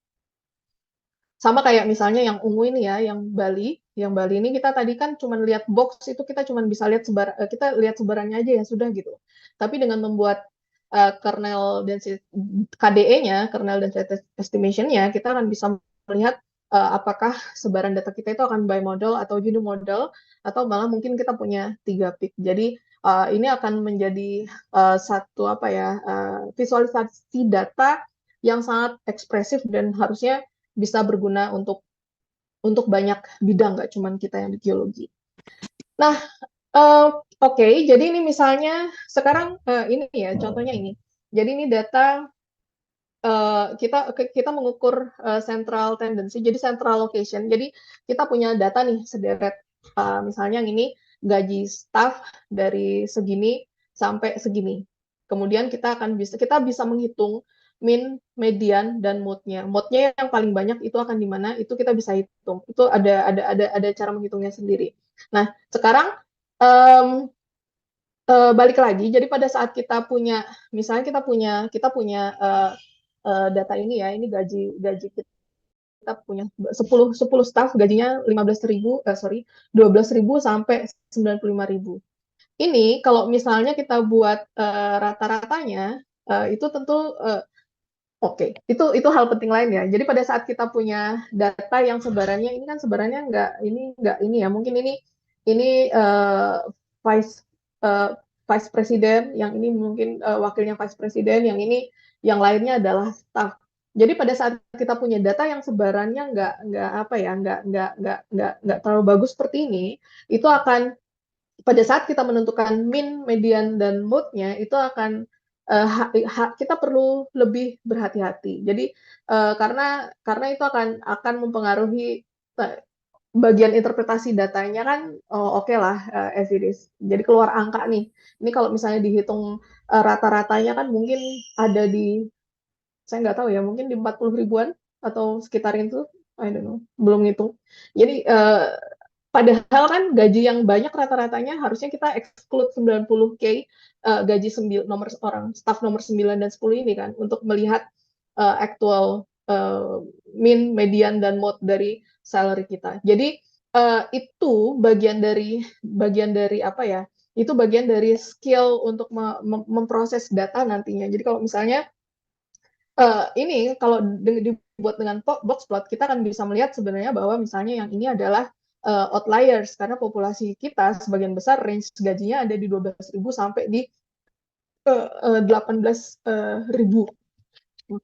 Sama kayak misalnya yang ungu ini ya, yang Bali ini kita tadi kan cuma lihat box itu kita cuma bisa lihat kita lihat sebarannya aja ya sudah gitu. Tapi dengan membuat kernel density KDE-nya, kernel density estimation-nya, kita akan bisa melihat apakah sebaran data kita itu akan bimodal atau unimodal atau malah mungkin kita punya 3 peak. Jadi ini akan menjadi satu visualisasi data yang sangat ekspresif dan harusnya bisa berguna untuk banyak bidang, nggak cuma kita yang di geologi. Nah, oke, jadi ini misalnya sekarang ini ya contohnya ini. Jadi ini data kita mengukur central tendency, jadi central location. Jadi kita punya data nih sederet, misalnya yang ini gaji staff dari segini sampai segini. Kemudian kita bisa menghitung min, median, dan mode-nya. Mode-nya yang paling banyak itu akan di mana? Itu kita bisa hitung. Itu ada cara menghitungnya sendiri. Nah, sekarang balik lagi. Jadi pada saat kita punya, misalnya kita punya data ini ya, ini gaji kita punya 10 staff gajinya 12.000 sampai 95.000. Ini kalau misalnya kita buat rata-ratanya itu tentu oke, itu hal penting lain ya. Jadi pada saat kita punya data yang sebarannya ini kan sebarannya nggak ini ya. Mungkin ini vice uh, vice president, yang ini mungkin wakilnya vice president, yang lainnya adalah staff. Jadi pada saat kita punya data yang sebarannya nggak terlalu bagus seperti ini, itu akan pada saat kita menentukan min, median, dan mode-nya itu akan kita perlu lebih berhati-hati. Jadi karena itu akan mempengaruhi bagian interpretasi datanya kan, oke lah, as it is. Jadi keluar angka nih. Ini kalau misalnya dihitung rata-ratanya kan mungkin ada saya nggak tahu ya, mungkin di 40 ribuan atau sekitar itu, I don't know, belum ngitung. Jadi padahal kan gaji yang banyak rata-ratanya harusnya kita exclude 90K gaji nomor orang staff nomor 9 dan 10 ini kan untuk melihat actual min, median, dan mode dari salary kita. Jadi itu bagian dari apa ya? Itu bagian dari skill untuk memproses data nantinya. Jadi kalau misalnya ini kalau dibuat dengan box plot, kita akan bisa melihat sebenarnya bahwa misalnya yang ini adalah outliers karena populasi kita sebagian besar range gajinya ada di 12.000 sampai di 18.000.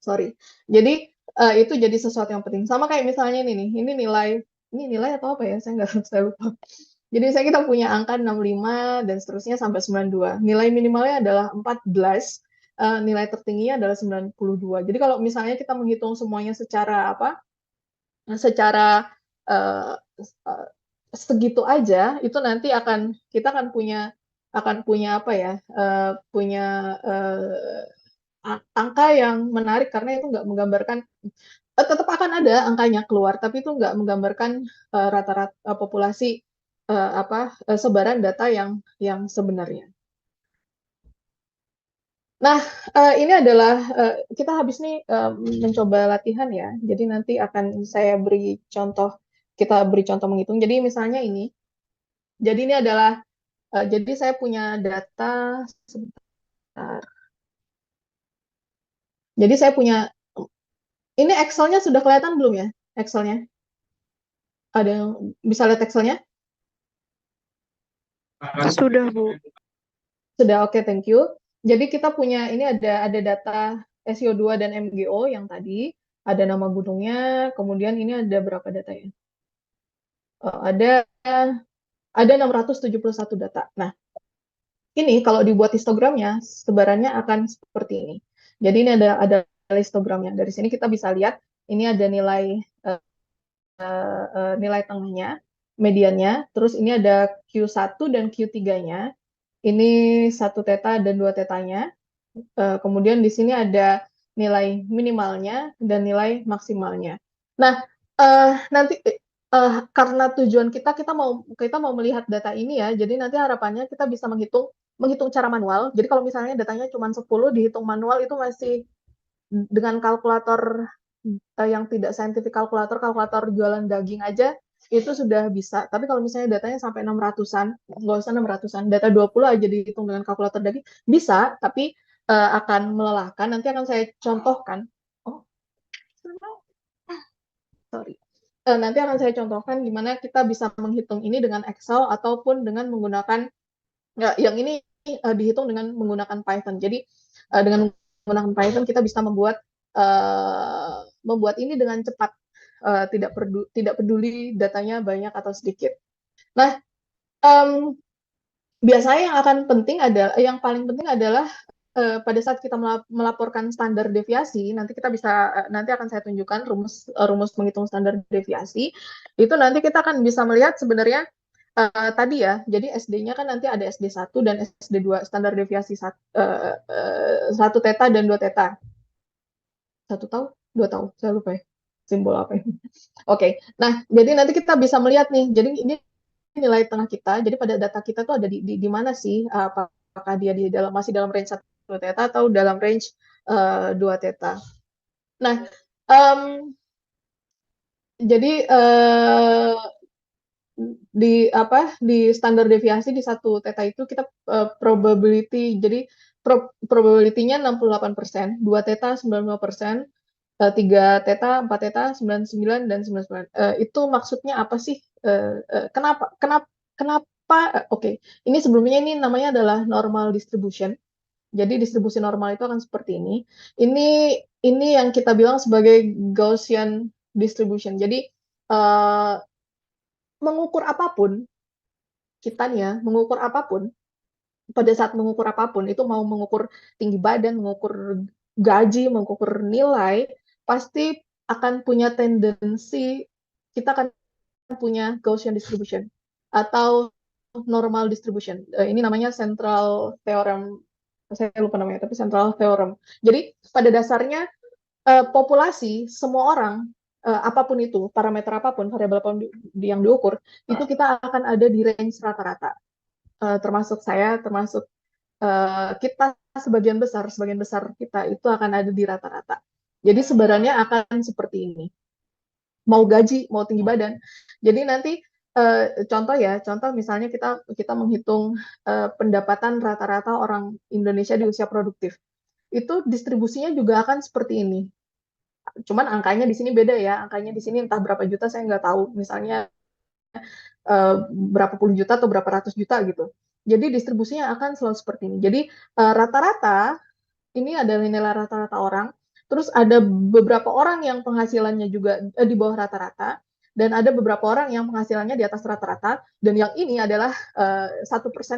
Sorry. Jadi itu jadi sesuatu yang penting. Sama kayak misalnya ini nilai atau apa ya? Saya lupa. Jadi misalnya kita punya angka 65 dan seterusnya sampai 92. Nilai minimalnya adalah 14, nilai tertingginya adalah 92. Jadi kalau misalnya kita menghitung semuanya secara segitu aja, itu nanti kita akan punya apa ya? Punya angka yang menarik karena itu nggak menggambarkan, tetap akan ada angkanya keluar, tapi itu nggak menggambarkan rata-rata populasi sebaran data yang sebenarnya. Nah, ini adalah kita habis nih mencoba latihan ya. Jadi nanti akan kita beri contoh menghitung. Jadi misalnya ini. Jadi ini adalah jadi saya punya data sebentar. Jadi saya punya ini Excel-nya sudah kelihatan belum ya? Excel-nya. Ada yang bisa lihat Excelnya? Sudah, Bu. Sudah, oke, thank you. Jadi kita punya ini ada data SEO2 dan MGO yang tadi, ada nama gunungnya, kemudian ini ada berapa data ya? Ada 671 data. Nah, ini kalau dibuat histogramnya, sebarannya akan seperti ini. Jadi ini ada histogramnya. Dari sini kita bisa lihat ini ada nilai nilai tengahnya, mediannya, terus ini ada Q1 dan Q3-nya. Ini 1 theta dan 2 tetanya. Kemudian di sini ada nilai minimalnya dan nilai maksimalnya. Nah, nanti karena tujuan kita mau melihat data ini ya, jadi nanti harapannya kita bisa menghitung cara manual. Jadi kalau misalnya datanya cuma 10 dihitung manual itu masih dengan kalkulator yang tidak scientific kalkulator jualan daging aja itu sudah bisa. Tapi kalau misalnya datanya sampai 600-an, nggak usah 600-an, data 20 aja dihitung dengan kalkulator daging, bisa, tapi akan melelahkan. Nanti akan saya contohkan. Oh, sorry. Nanti akan saya contohkan gimana kita bisa menghitung ini dengan Excel ataupun dengan menggunakan, yang ini dihitung dengan menggunakan Python. Jadi dengan menggunakan Python kita bisa membuat ini dengan cepat, tidak peduli datanya banyak atau sedikit. Nah, biasanya yang paling penting adalah pada saat kita melaporkan standar deviasi, nanti akan saya tunjukkan rumus menghitung standar deviasi. Itu nanti kita akan bisa melihat sebenarnya tadi ya, jadi SD-nya kan nanti ada SD1 dan SD2, standar deviasi 1 theta dan 2 theta. 1 tahu? 2 tahu? Saya lupa ya, simbol apa ya. Oke, nah jadi nanti kita bisa melihat nih, jadi ini nilai tengah kita, jadi pada data kita tuh ada di mana sih, apakah dia masih dalam range 1 theta atau dalam range 2 theta. Nah, jadi di standar deviasi di 1 theta itu kita probability, jadi probability-nya 68%, 2 theta 95%, 3 theta, 4 theta 99 dan 99. Itu maksudnya apa sih? Kenapa? Oke, ini sebelumnya ini namanya adalah normal distribution. Jadi distribusi normal itu akan seperti ini. Ini yang kita bilang sebagai Gaussian distribution. Jadi mengukur apapun, kita nih ya, mengukur apapun, pada saat mengukur apapun, itu mau mengukur tinggi badan, mengukur gaji, mengukur nilai, pasti akan punya tendensi, kita akan punya Gaussian distribution, atau normal distribution. Ini namanya central theorem, saya lupa namanya, tapi central theorem. Jadi pada dasarnya populasi, semua orang, apapun itu, parameter apapun, variabel apapun yang diukur, itu kita akan ada di range rata-rata. Termasuk saya, termasuk kita, sebagian besar kita itu akan ada di rata-rata. Jadi sebarannya akan seperti ini. Mau gaji, mau tinggi badan. Jadi nanti contoh misalnya kita menghitung pendapatan rata-rata orang Indonesia di usia produktif. Itu distribusinya juga akan seperti ini. Cuman angkanya di sini beda ya, angkanya di sini entah berapa juta saya nggak tahu, misalnya berapa puluh juta atau berapa ratus juta gitu. Jadi distribusinya akan selalu seperti ini. Jadi rata-rata ini adalah nilai rata-rata orang, terus ada beberapa orang yang penghasilannya juga di bawah rata-rata, dan ada beberapa orang yang penghasilannya di atas rata-rata, dan yang ini adalah 1%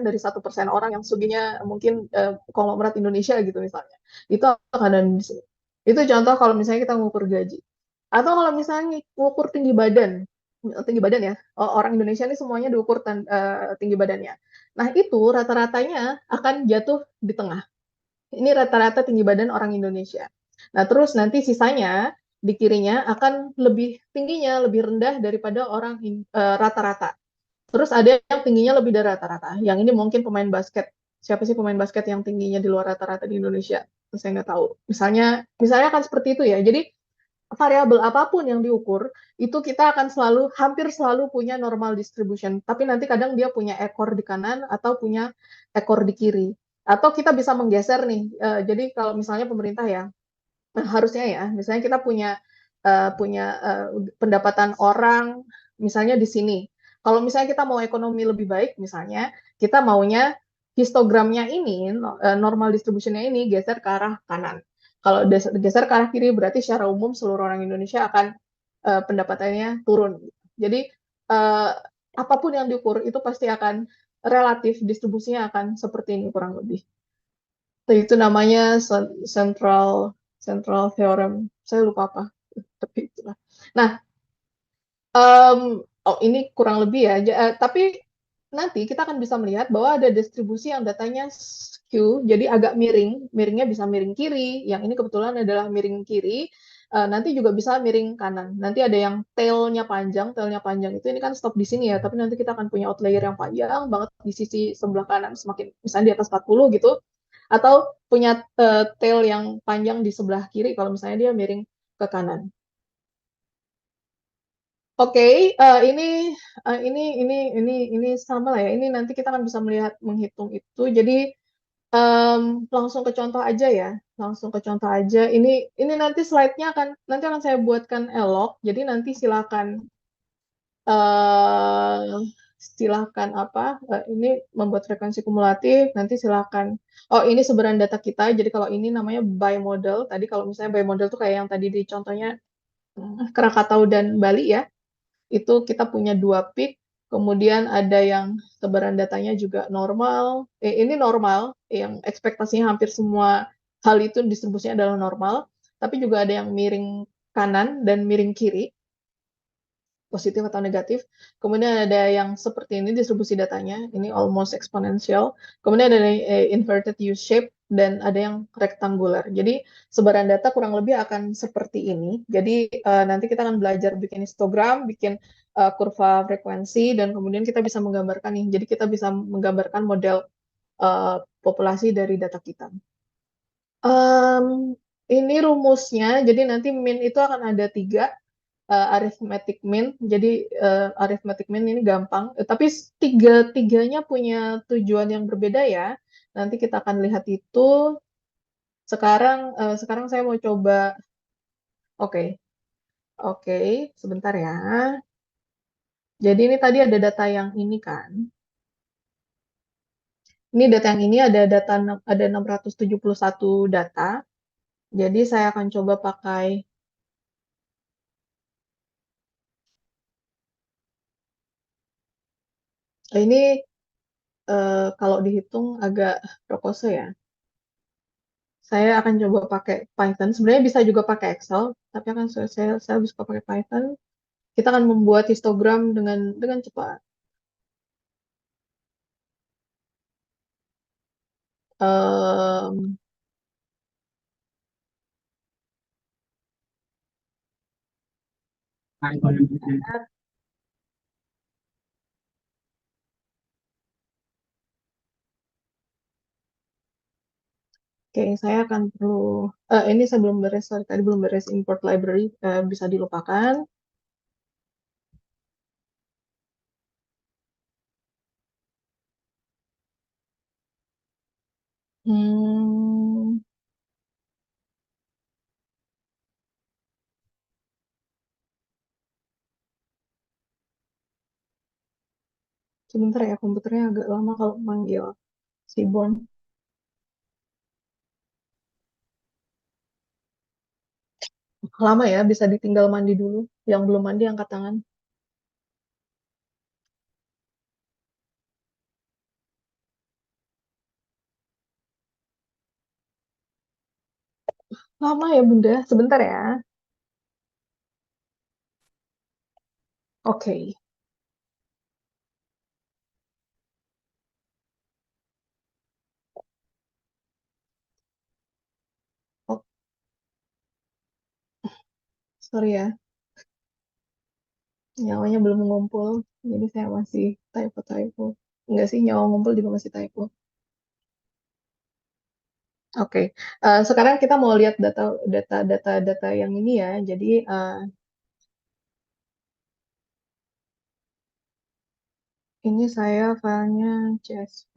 dari 1% orang yang suginya mungkin konglomerat Indonesia gitu misalnya. Itu akan ada di sini. Itu contoh kalau misalnya kita mengukur gaji. Atau kalau misalnya mengukur tinggi badan ya, orang Indonesia ini semuanya diukur tinggi badannya. Nah itu rata-ratanya akan jatuh di tengah. Ini rata-rata tinggi badan orang Indonesia. Nah terus nanti sisanya di kirinya akan lebih tingginya, lebih rendah daripada orang rata-rata. Terus ada yang tingginya lebih dari rata-rata. Yang ini mungkin pemain basket. Siapa sih pemain basket yang tingginya di luar rata-rata di Indonesia? Saya nggak tahu. Misalnya akan seperti itu ya. Jadi variabel apapun yang diukur, itu kita akan hampir selalu punya normal distribution. Tapi nanti kadang dia punya ekor di kanan atau punya ekor di kiri. Atau kita bisa menggeser nih. Jadi kalau misalnya pemerintah ya, harusnya ya, misalnya kita punya pendapatan orang misalnya di sini. Kalau misalnya kita mau ekonomi lebih baik, misalnya kita maunya histogramnya ini, normal distributionnya ini geser ke arah kanan. Kalau geser ke arah kiri, berarti secara umum seluruh orang Indonesia akan pendapatannya turun. Jadi eh, apapun yang diukur itu pasti akan relatif distribusinya akan seperti ini kurang lebih. Itu namanya central central theorem. Saya lupa apa, tapi itulah. Nah, oh ini kurang lebih ya. Tapi nanti kita akan bisa melihat bahwa ada distribusi yang datanya skew, jadi agak miring. Miringnya bisa miring kiri. Yang ini kebetulan adalah miring kiri. Nanti juga bisa miring kanan. Nanti ada yang tailnya panjang. Tailnya panjang itu ini kan stop di sini ya. Tapi nanti kita akan punya outlier yang panjang banget di sisi sebelah kanan. Semakin misalnya di atas 40 gitu. Atau punya tail yang panjang di sebelah kiri kalau misalnya dia miring ke kanan. Oke, ini sama lah ya. Ini nanti kita akan bisa melihat menghitung itu. Jadi langsung ke contoh aja ya. Langsung ke contoh aja. Ini nanti slide-nya akan saya buatkan elok. Jadi nanti eh silakan apa? Ini membuat frekuensi kumulatif. Nanti silakan. Oh, ini sebaran data kita. Jadi kalau ini namanya bimodal. Tadi kalau misalnya bimodal tuh kayak yang tadi di contohnya Krakatau dan Bali ya. Itu kita punya dua peak, kemudian ada yang sebaran datanya juga normal. Ini normal, yang ekspektasinya hampir semua hal itu distribusinya adalah normal, tapi juga ada yang miring kanan dan miring kiri, positif atau negatif. Kemudian ada yang seperti ini distribusi datanya, ini almost exponential. Kemudian ada inverted U-shape dan ada yang rectangular. Jadi sebaran data kurang lebih akan seperti ini. Jadi nanti kita akan belajar bikin histogram, bikin kurva frekuensi, dan kemudian kita bisa menggambarkan nih. Jadi kita bisa menggambarkan model populasi dari data kita. Ini rumusnya, jadi nanti min itu akan ada 3 arithmetic mean. Jadi arithmetic mean ini gampang, tapi tiganya punya tujuan yang berbeda ya. Nanti kita akan lihat itu. Sekarang saya mau coba. Oke, oke, sebentar ya. Jadi ini tadi ada data yang ini kan. Ini data yang ini ada 671 data. Jadi saya akan coba pakai ini kalau dihitung agak prokose ya. Saya akan coba pakai Python. Sebenarnya bisa juga pakai Excel, tapi akan saya lebih suka pakai Python. Kita akan membuat histogram dengan cepat. Em, Oke, saya akan perlu. Ini saya belum beres, sorry, tadi belum beres import library, bisa dilupakan. Hmm, Sebentar ya, komputernya agak lama kalau manggil si Bon. Lama ya, bisa ditinggal mandi dulu. Yang belum mandi angkat tangan. Lama ya Bunda, sebentar ya. Oke. Oh, sorry ya, nyawanya belum ngumpul. Jadi saya masih typo-typo. Enggak sih, nyawa ngumpul juga masih typo. Oke, sekarang kita mau lihat data yang ini ya. Jadi ini saya filenya CSV,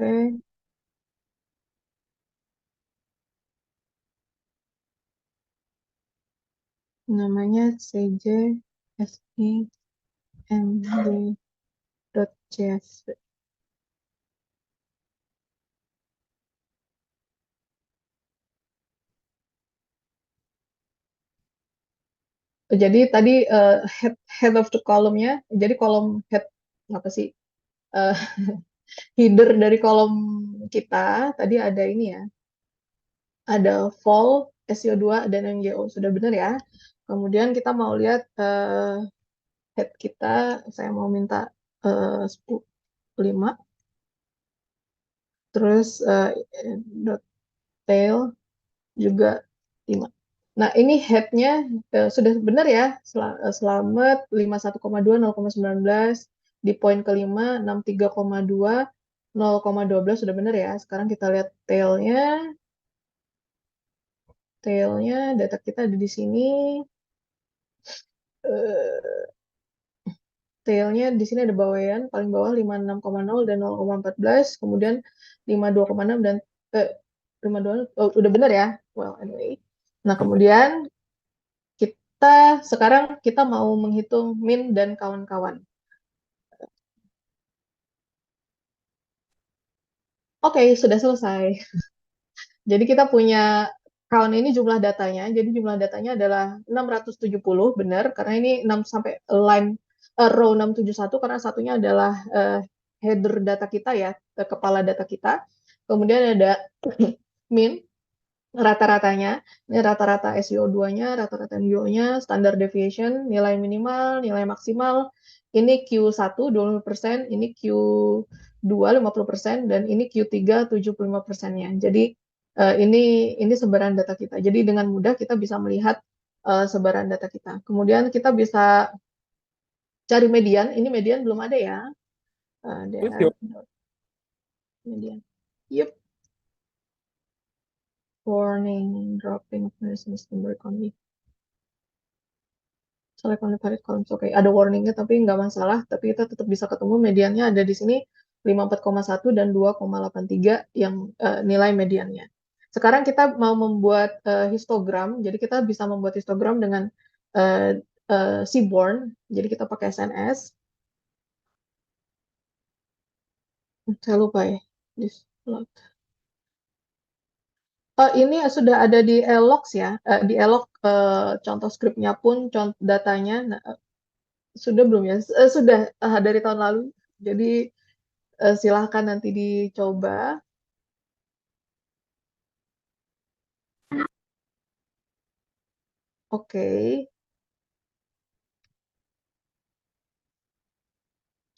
namanya CJ SI md.csv. Jadi tadi head of the column-nya, jadi kolom head apa sih? Eh, header dari kolom kita tadi ada ini ya, ada vol, SEO2 dan MGO. Sudah benar ya. Kemudian kita mau lihat head kita, saya mau minta 5. Terus dot tail juga 5. Nah, ini head-nya sudah benar ya. Selamat 51,2, 0,19. Di poin kelima, 63,2, 0,12 sudah benar ya. Sekarang kita lihat tail-nya. Tail-nya, data kita ada di sini. Tail-nya di sini ada bawahan, paling bawah 56,0 dan 0,14. Kemudian 52,6 dan 52, udah benar ya. Well, anyway. Nah, kemudian sekarang kita mau menghitung min dan kawan-kawan. Oke, sudah selesai. Jadi kita punya count ini jumlah datanya. Jadi jumlah datanya adalah 670, benar, karena ini 6 sampai row 671 karena satunya adalah header data kita ya, kepala data kita. Kemudian ada min, rata-ratanya, ini rata-rata SEO2-nya, rata-rata MGO-nya, standard deviation, nilai minimal, nilai maksimal, ini Q1 20%, ini Q2 50%, dan ini Q3 75%-nya. Jadi ini sebaran data kita. Jadi dengan mudah kita bisa melihat sebaran data kita. Kemudian kita bisa cari median, ini median belum ada ya. Median. Yep. Warning, dropping of business number only. Select only valid columns. Oke, ada warningnya tapi nggak masalah. Tapi kita tetap bisa ketemu mediannya ada di sini 54,1 dan 2,83 yang nilai mediannya. Sekarang kita mau membuat histogram. Jadi kita bisa membuat histogram dengan Seaborn. Jadi kita pakai SNS. Saya lupa ya. Ini sudah ada di Elox ya. Di Elox contoh scriptnya pun, contoh datanya. Nah, sudah belum ya? Sudah dari tahun lalu. Jadi silahkan nanti dicoba. Oke.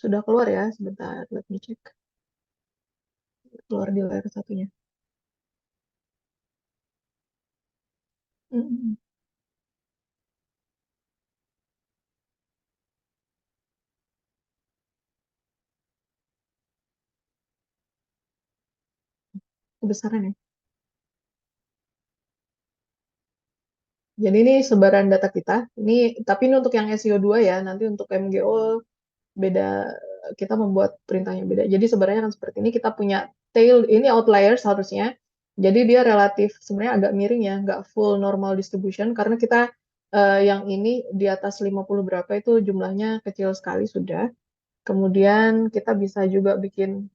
Sudah keluar ya? Sebentar, let me check. Keluar di layar satunya. Kebesaran ya. Jadi ini sebaran data kita. Tapi ini untuk yang SEO2 ya. Nanti untuk MGO beda, kita membuat perintahnya beda. Jadi sebenarnya kan seperti ini, kita punya tail, ini outliers harusnya. Jadi dia relatif sebenarnya agak miring ya, nggak full normal distribution karena kita yang ini di atas 50 berapa itu jumlahnya kecil sekali sudah. Kemudian kita bisa juga bikin,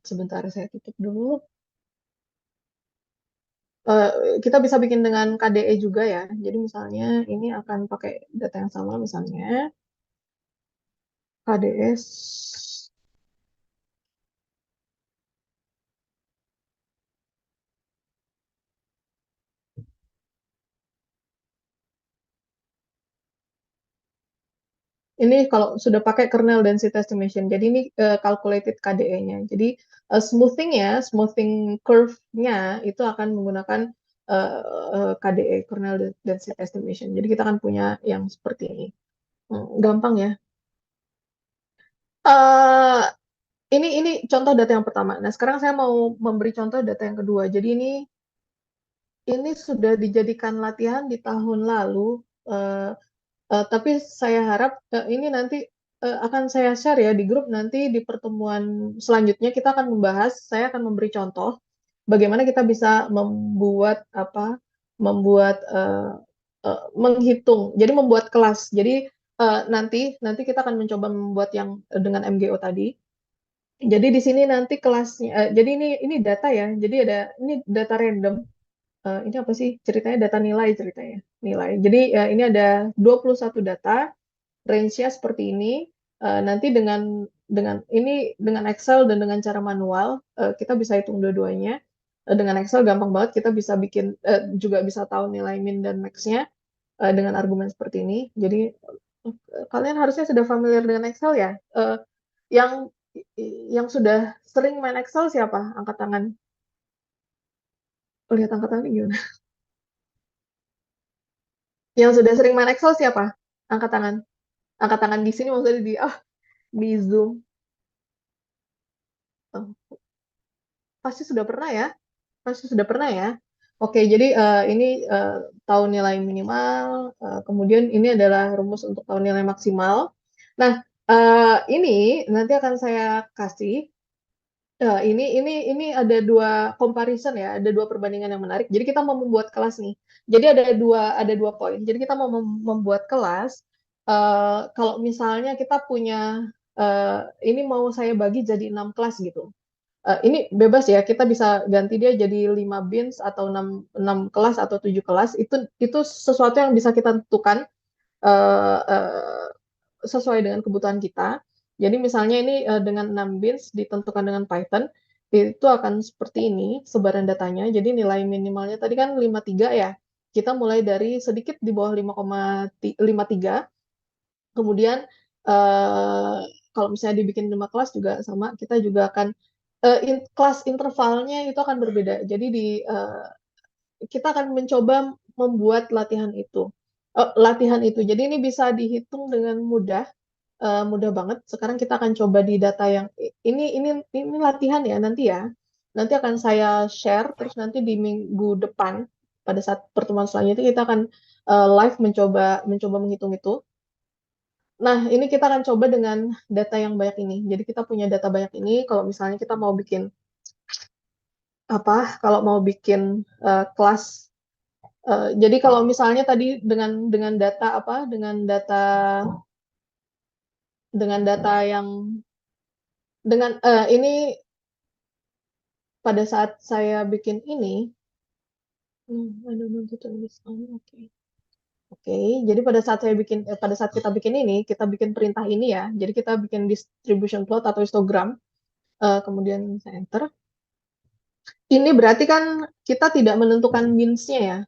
sebentar saya tutup dulu. Kita bisa bikin dengan KDE juga ya. Jadi misalnya ini akan pakai data yang sama, misalnya KDE. Ini kalau sudah pakai kernel density estimation, jadi ini calculated KDE-nya. Jadi smoothing curve-nya itu akan menggunakan KDE, kernel density estimation. Jadi kita akan punya yang seperti ini. Gampang ya. Ini contoh data yang pertama. Nah, sekarang saya mau memberi contoh data yang kedua. Jadi ini sudah dijadikan latihan di tahun lalu. Tapi saya harap ini nanti akan saya share ya di grup. Nanti di pertemuan selanjutnya kita akan membahas, saya akan memberi contoh bagaimana kita bisa membuat menghitung, jadi membuat kelas. Jadi nanti kita akan mencoba membuat yang dengan MGO tadi. Jadi di sini nanti kelasnya, jadi ini data ya. Jadi ini data random. Ini apa sih ceritanya? Data nilai ceritanya. Nilai. Jadi ini ada 21 data, range-nya seperti ini. Nanti dengan Excel dan dengan cara manual, kita bisa hitung dua-duanya. Dengan Excel gampang banget, kita bisa bikin juga bisa tahu nilai min dan max-nya dengan argumen seperti ini. Jadi kalian harusnya sudah familiar dengan Excel ya. Yang yang sudah sering main Excel siapa? Angkat tangan. Lihat angkat tangan gimana? Yang sudah sering main Excel siapa? Angkat tangan. Angkat tangan di sini maksudnya di Zoom. Oh, pasti sudah pernah ya? Pasti sudah pernah ya? Oke, jadi ini tahu nilai minimal, kemudian ini adalah rumus untuk tahu nilai maksimal. Nah, ini nanti akan saya kasih. Ini ada dua comparison ya, ada dua perbandingan yang menarik. Jadi kita mau membuat kelas nih. Jadi ada dua poin. Jadi kita mau membuat kelas. Kalau misalnya kita punya ini mau saya bagi jadi 6 kelas gitu. Ini bebas ya, kita bisa ganti dia jadi 5 bins atau 6 kelas atau 7 kelas. Itu sesuatu yang bisa kita tentukan eh, eh, sesuai dengan kebutuhan kita. Jadi misalnya ini dengan 6 bins ditentukan dengan Python, itu akan seperti ini sebaran datanya. Jadi nilai minimalnya tadi kan 53 ya. Kita mulai dari sedikit di bawah 5,53. Kemudian eh, kalau misalnya dibikin 5 kelas juga sama, kita juga akan kelas intervalnya itu akan berbeda. Jadi kita akan mencoba membuat latihan itu. Jadi ini bisa dihitung dengan mudah banget. Sekarang kita akan coba di data yang ini latihan ya nanti ya. Nanti akan saya share terus nanti di minggu depan pada saat pertemuan selanjutnya kita akan live mencoba menghitung itu. Nah, ini kita akan coba dengan data yang banyak ini. Jadi kita punya data banyak ini. Kalau misalnya kita mau bikin apa? Kalau mau bikin kelas. Jadi kalau misalnya tadi dengan data apa? Dengan data yang ini pada saat saya bikin ini, I don't know to turn this on. Oke, jadi pada saat kita bikin ini, kita bikin perintah ini ya. Jadi kita bikin distribution plot atau histogram. Kemudian saya enter. Ini berarti kan kita tidak menentukan bins-nya ya.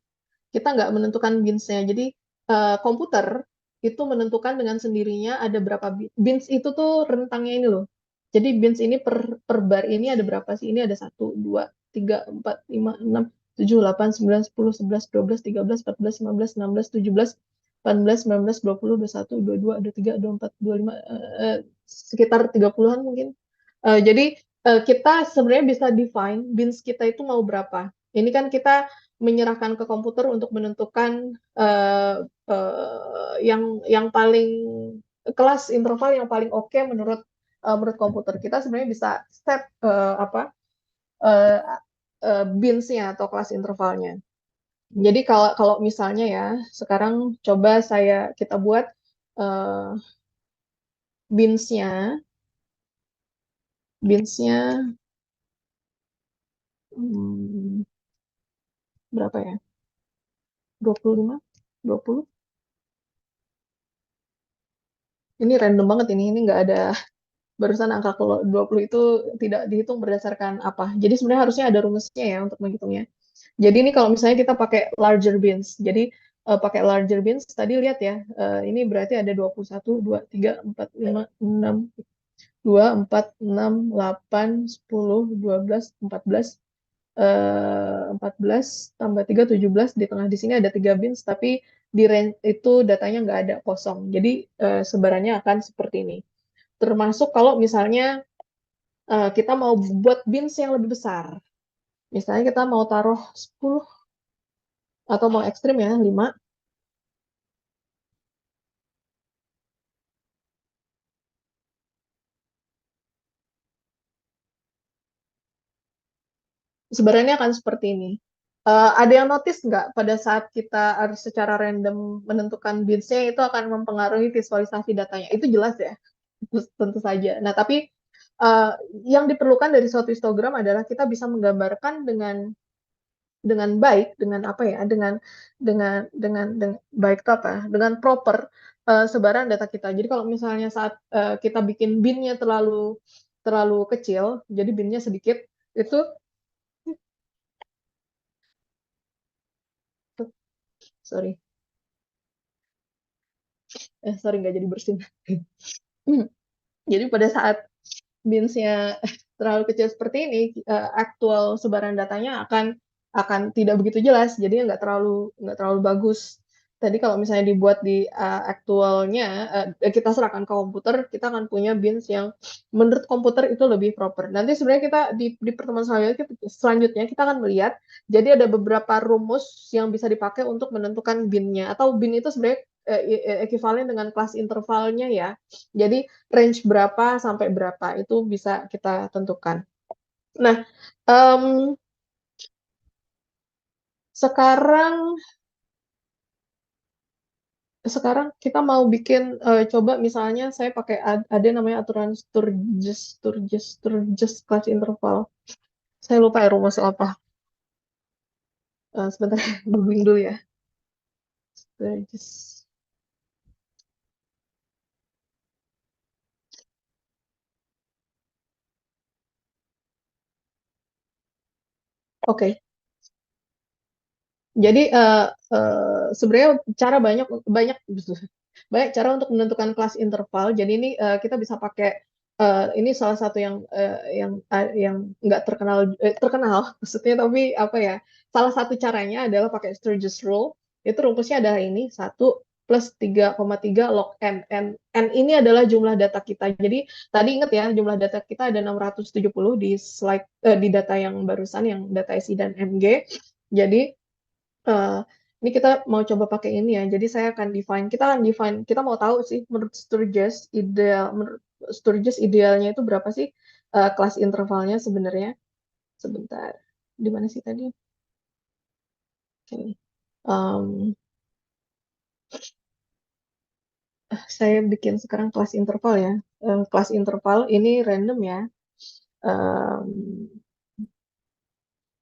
Kita nggak menentukan bins-nya. Jadi komputer itu menentukan dengan sendirinya ada berapa bins itu tuh rentangnya ini loh. Jadi bins ini per bar ini ada berapa sih? Ini ada 1, 2, 3, 4, 5, 6, 7, 8, 9, 10, 11, 12, 13, 14, 15, 16, 17, 18, 19, 20, 21, 22, 23, 24, 25, sekitar 30-an mungkin. Jadi kita sebenarnya bisa define bins kita itu mau berapa. Ini kan kita menyerahkan ke komputer untuk menentukan yang paling kelas interval yang paling oke menurut komputer. Kita sebenarnya bisa set uh, bins-nya atau kelas intervalnya. Jadi kalau kalau misalnya ya, sekarang coba kita buat uh, bins-nya, bins-nya berapa ya? 25, 20. Ini random banget ini nggak ada barusan angka kalau 20 itu tidak dihitung berdasarkan apa. Jadi sebenarnya harusnya ada rumusnya ya untuk menghitungnya. Jadi ini kalau misalnya kita pakai larger bins. Jadi pakai larger bins tadi lihat ya. Ini berarti ada 21, 2, 3, 4, 5, 6, 2, 4, 6, 8, 10, 12, 14, 14 tambah 3, 17. Di tengah di sini ada 3 bins, tapi di range itu datanya nggak ada kosong. Jadi sebarannya akan seperti ini. Termasuk kalau misalnya kita mau buat bins yang lebih besar. Misalnya kita mau taruh 10 atau mau ekstrim ya 5. Sebenarnya akan seperti ini. Ada yang notice nggak pada saat kita harus secara random menentukan bins-nya itu akan mempengaruhi visualisasi datanya? Itu jelas ya, tentu saja. Nah, tapi uh, yang diperlukan dari suatu histogram adalah kita bisa menggambarkan dengan baik, dengan apa ya, dengan baik itu apa? Dengan proper sebaran data kita. Jadi kalau misalnya saat kita bikin bin-nya terlalu terlalu kecil, jadi bin-nya sedikit, itu sorry, sorry nggak jadi bersin. Jadi pada saat bins-nya terlalu kecil seperti ini, aktual sebaran datanya akan tidak begitu jelas, jadi nggak terlalu bagus. Tadi kalau misalnya dibuat di aktualnya, kita serahkan ke komputer, kita akan punya bins yang menurut komputer itu lebih proper. Nanti sebenarnya kita di pertemuan selanjutnya kita akan melihat, jadi ada beberapa rumus yang bisa dipakai untuk menentukan bin-nya, atau bin itu sebenarnya ekivalen dengan kelas intervalnya ya. Jadi range berapa sampai berapa itu bisa kita tentukan. Nah, um, sekarang sekarang kita mau bikin coba misalnya saya pakai ada namanya aturan Sturges class interval. Saya lupa ya rumus apa. Sebentar, googling dulu ya. Sturges. Oke. Jadi sebenarnya cara banyak banyak banyak cara untuk menentukan kelas interval. Jadi ini kita bisa pakai ini salah satu yang nggak terkenal maksudnya, tapi apa ya, salah satu caranya adalah pakai Sturges rule. Itu rumusnya adalah ini 1 + 3,3 log n ini adalah jumlah data kita. Jadi tadi ingat ya, jumlah data kita ada 670 di slide di data yang barusan, yang data SI dan MG. Jadi eh, ini kita mau coba pakai ini ya. Jadi saya akan define, kita mau tahu sih menurut Sturges idealnya itu berapa sih kelas intervalnya sebenarnya. Sebentar, di mana sih tadi? Oke. Um, saya bikin sekarang kelas interval ya. Kelas interval ini random ya. Um,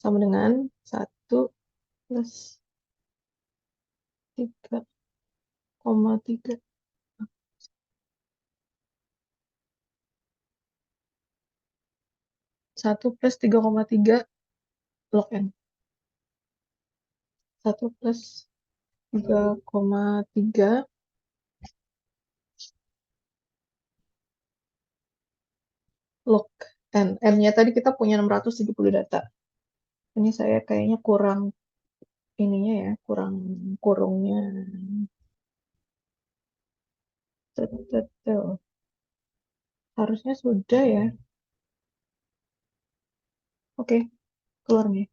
Sama dengan 1 + 3,3. 1 + 3,3 log n. 1 + 3,3 log n. N-nya tadi kita punya 670 data. Ini saya kayaknya kurang ininya ya, kurang kurungnya. Tuh. Harusnya sudah ya. Oke, keluar nih.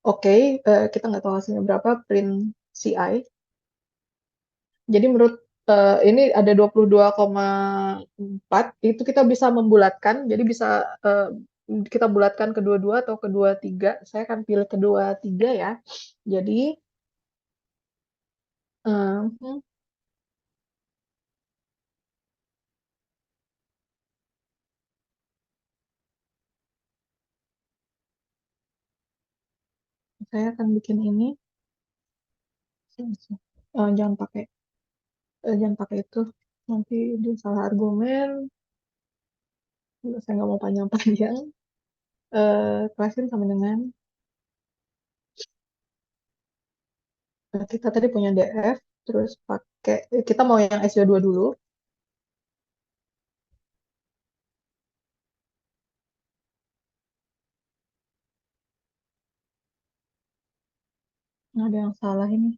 Oke, kita nggak tahu hasilnya berapa, print CI. Jadi menurut ini ada 22,4, itu kita bisa membulatkan, jadi bisa kita bulatkan kedua-dua atau kedua-tiga. Saya akan pilih kedua-tiga ya. Jadi hmm, saya akan bikin ini. Jangan pakai itu, nanti dia salah argumen. Saya nggak mau panjang-panjang. Kelasin sama dengan kita tadi punya DF, terus pakai kita mau yang SO2 dulu. Ada yang salah ini.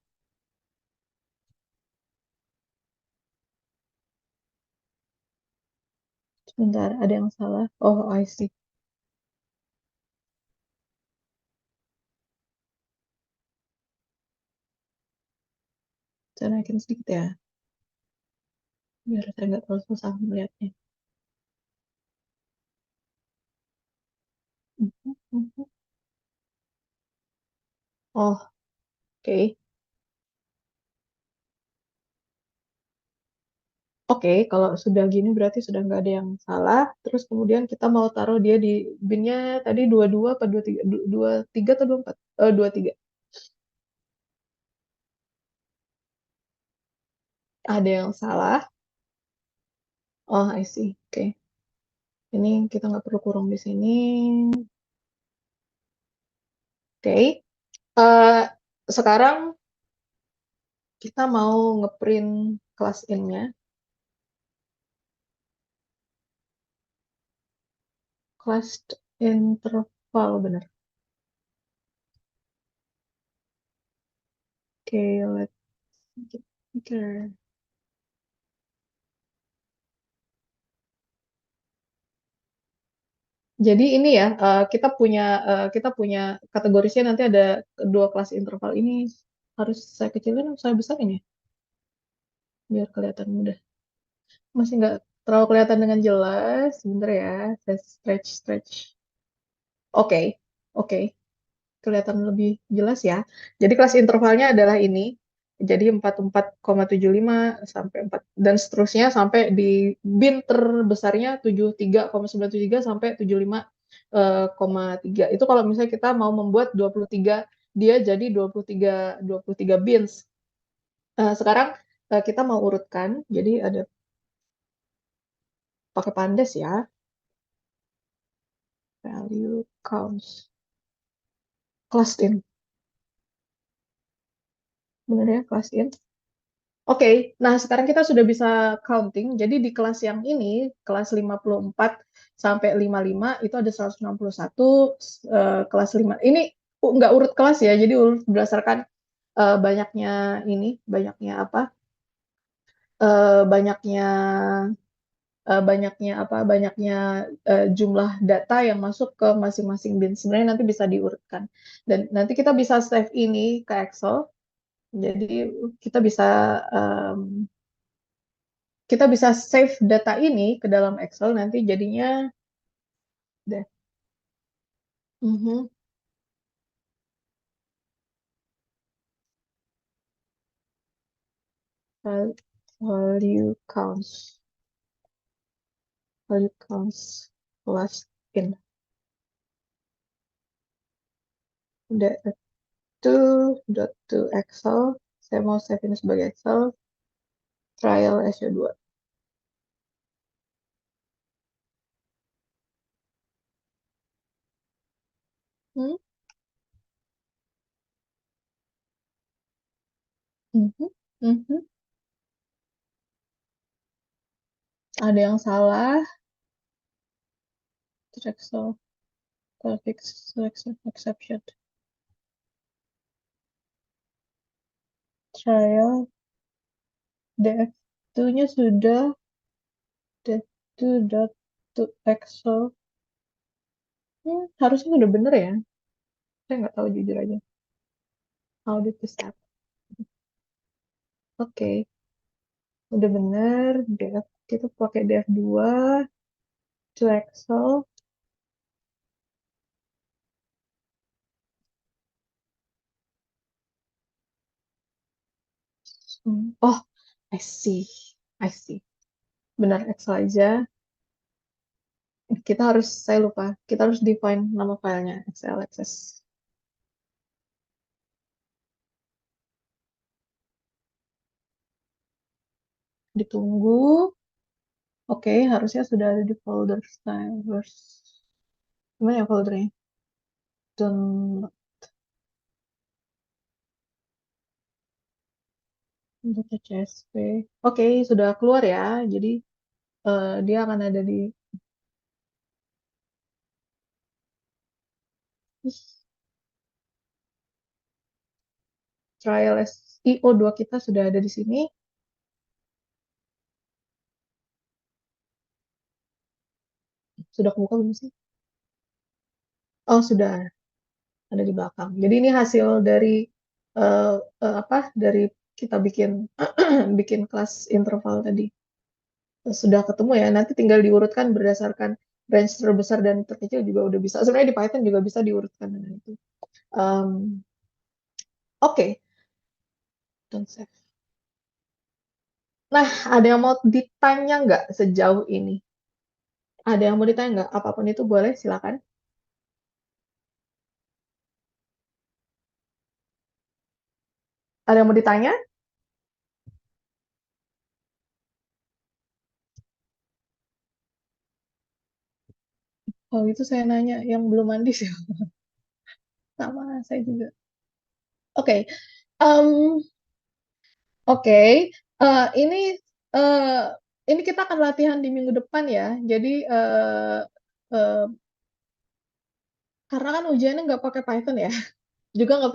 Sebentar, ada yang salah. Oh, I see. Saya naikin sedikit ya, biar saya nggak terlalu susah melihatnya. Oh, oke. Oke, kalau sudah gini berarti sudah nggak ada yang salah. Terus kemudian kita mau taruh dia di binnya tadi 22 apa 23? 23 atau 24? 23. Ada yang salah. Oh, I see. Oke. Ini kita nggak perlu kurung di sini. Oke. Eh, sekarang kita mau ngeprint kelas in-nya. Kelas interval, bener. Oke, let's get bigger. Jadi ini ya, kita punya kategorisnya nanti ada dua kelas interval ini harus saya kecilin atau saya besarin ya, biar kelihatan mudah. Masih nggak terlalu kelihatan dengan jelas. Sebentar ya, saya stretch. Oke, oke, kelihatan lebih jelas ya. Jadi kelas intervalnya adalah ini. Jadi 44,75 sampai 4 dan seterusnya sampai di bin terbesarnya 73,93 sampai 75,3. Itu kalau misalnya kita mau membuat 23, dia jadi 23 bins. Sekarang kita mau urutkan. Jadi ada pakai pandas ya. Value counts. Class in. Benar ya, class in. Oke, nah sekarang kita sudah bisa counting. Jadi di kelas yang ini, kelas 54 sampai 55 itu ada 161, kelas 5. Ini nggak urut kelas ya, jadi urut berdasarkan banyaknya ini, banyaknya apa? Banyaknya banyaknya apa? Banyaknya jumlah data yang masuk ke masing-masing bin. Sebenarnya nanti bisa diurutkan. Dan nanti kita bisa save ini ke Excel. Jadi kita bisa em, kita bisa save data ini ke dalam Excel nanti jadinya deh. Mhm. Val- Value counts, value counts plus in. Udah itu dot to Excel. Saya mau save ini sebagai Excel trial SO2. Hmm? Mhm. Mhm. Ada yang salah. Itu Excel fix selection exception. Trial df2-nya sudah df2 dot to Excel. Harusnya udah bener ya. Saya nggak tahu jujur aja. Audit this app. Oke, udah bener. DF, kita pakai DF2 to Excel. Oh, I see. I see. Benar, Excel aja. Saya lupa. Kita harus define nama filenya. Excel access. Ditunggu. Oke, harusnya sudah ada di folder stylers. Gimana ya foldernya? Download CSV. Oke, sudah keluar ya. Jadi dia akan ada di trial SIO2 kita sudah ada di sini. Sudah kebuka belum sih? Oh, sudah ada di belakang. Jadi ini hasil dari eh, apa? Dari kita bikin bikin kelas interval tadi. Sudah ketemu ya. Nanti tinggal diurutkan berdasarkan range terbesar dan terkecil juga udah bisa. Sebenarnya di Python juga bisa diurutkan dengan itu. Em, Oke, don't save. Nah, ada yang mau ditanya nggak sejauh ini? Ada yang mau ditanya nggak? Apapun itu boleh, silakan. Ada yang mau ditanya? Oh, itu saya nanya yang belum mandi sih. Sama saya juga. Oke, em, oke. Ini eh, ini kita akan latihan di minggu depan ya. Jadi eh, karena kan ujiannya nggak pakai Python ya, juga nggak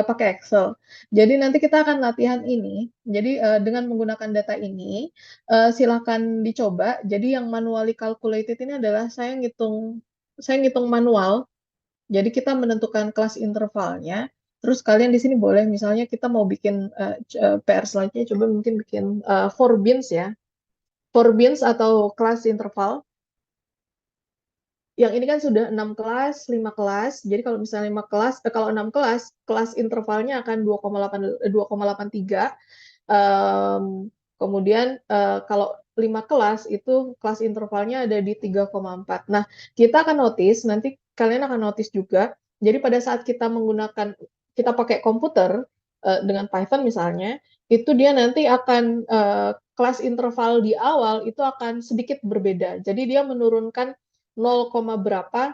pakai Excel. Jadi nanti kita akan latihan ini. Jadi dengan menggunakan data ini, silakan dicoba. Jadi yang manually calculated ini adalah saya ngitung manual. Jadi kita menentukan kelas intervalnya. Terus kalian di sini boleh misalnya kita mau bikin PR selanjutnya coba mungkin bikin 4 beans ya. 4 beans atau kelas interval. Yang ini kan sudah 6 kelas, 5 kelas. Jadi kalau misalnya 5 kelas, kalau 6 kelas, kelas intervalnya akan 2,83. Kemudian kalau 5 kelas itu kelas intervalnya ada di 3,4. Nah, kita akan notice, nanti kalian akan notice juga. Jadi pada saat kita pakai komputer dengan Python misalnya, itu dia nanti akan kelas interval di awal itu akan sedikit berbeda. Jadi dia menurunkan 0, berapa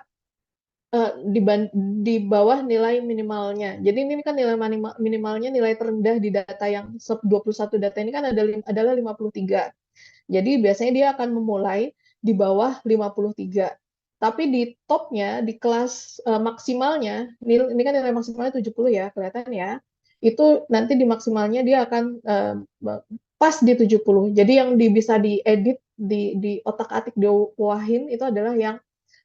di bawah nilai minimalnya. Jadi ini kan nilai minimalnya, nilai terendah di data yang 21 data ini kan adalah 53. Jadi biasanya dia akan memulai di bawah 53. Tapi di topnya, di kelas maksimalnya, ini kan nilai maksimalnya 70 ya, kelihatan ya. Itu nanti di maksimalnya dia akan pas di 70. Jadi yang bisa diedit, di otak-atik, diwahin itu adalah yang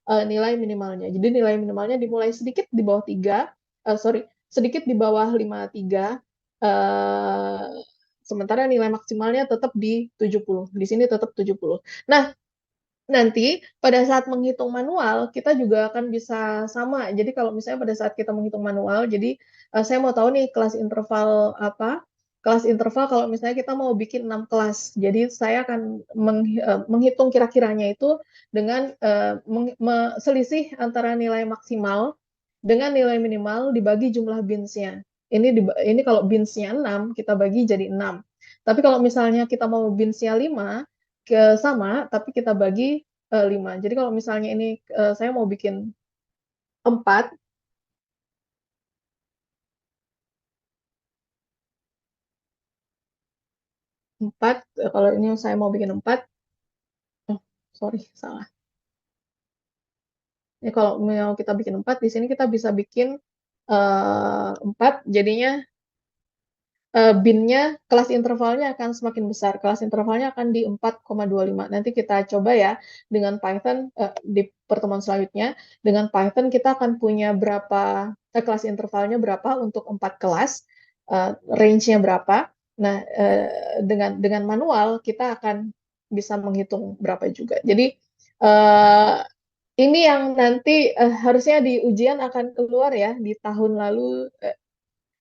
nilai minimalnya. Jadi nilai minimalnya dimulai sedikit di bawah 3, sedikit di bawah 53, uh, sementara nilai maksimalnya tetap di 70. Di sini tetap 70. Nah, nanti pada saat menghitung manual, kita juga akan bisa sama. Jadi kalau misalnya pada saat kita menghitung manual, jadi saya mau tahu nih kelas interval apa. Kelas interval kalau misalnya kita mau bikin 6 kelas. Jadi saya akan menghitung kira-kiranya itu dengan selisih antara nilai maksimal dengan nilai minimal dibagi jumlah beans-nya. Ini kalau beans-nya 6, kita bagi jadi 6. Tapi kalau misalnya kita mau beans-nya 5, sama, tapi kita bagi 5. Jadi kalau misalnya ini saya mau bikin 4, 4, kalau ini saya mau bikin 4, oh, sorry, salah. Ini kalau mau kita bikin 4, di sini kita bisa bikin 4, jadinya bin-nya, kelas intervalnya akan semakin besar. Kelas intervalnya akan di 4,25. Nanti kita coba ya dengan Python di pertemuan selanjutnya. Dengan Python kita akan punya berapa, kelas intervalnya berapa untuk 4 kelas, range-nya berapa. Nah, dengan manual kita akan bisa menghitung berapa juga. Jadi, ini yang nanti harusnya di ujian akan keluar ya, di tahun lalu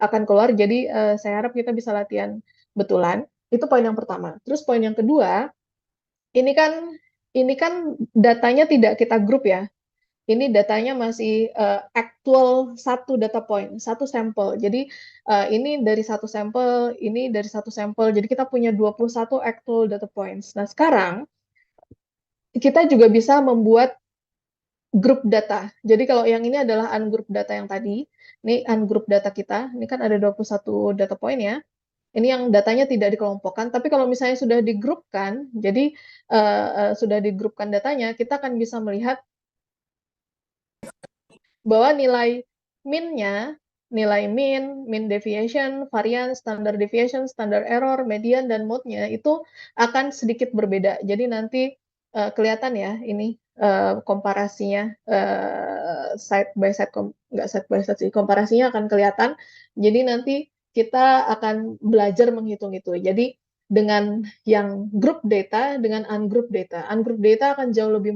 akan keluar. Jadi saya harap kita bisa latihan betulan. Itu poin yang pertama. Terus poin yang kedua, ini kan datanya tidak kita grup ya. Ini datanya masih actual satu data point, satu sampel. Jadi ini dari satu sampel, ini dari satu sampel. Jadi kita punya 21 actual data points. Nah, sekarang kita juga bisa membuat grup data. Jadi kalau yang ini adalah ungroup data yang tadi. Ini ungroup data kita. Ini kan ada 21 data point ya. Ini yang datanya tidak dikelompokkan, tapi kalau misalnya sudah digrupkan, jadi sudah digrupkan datanya, kita akan bisa melihat bahwa nilai min-nya, nilai mean deviation, variance, standard deviation, standard error, median, dan mode-nya itu akan sedikit berbeda. Jadi nanti kelihatan ya ini komparasinya side by side, nggak side by side sih, komparasinya akan kelihatan. Jadi nanti kita akan belajar menghitung itu. Jadi dengan yang group data dengan ungroup data akan jauh lebih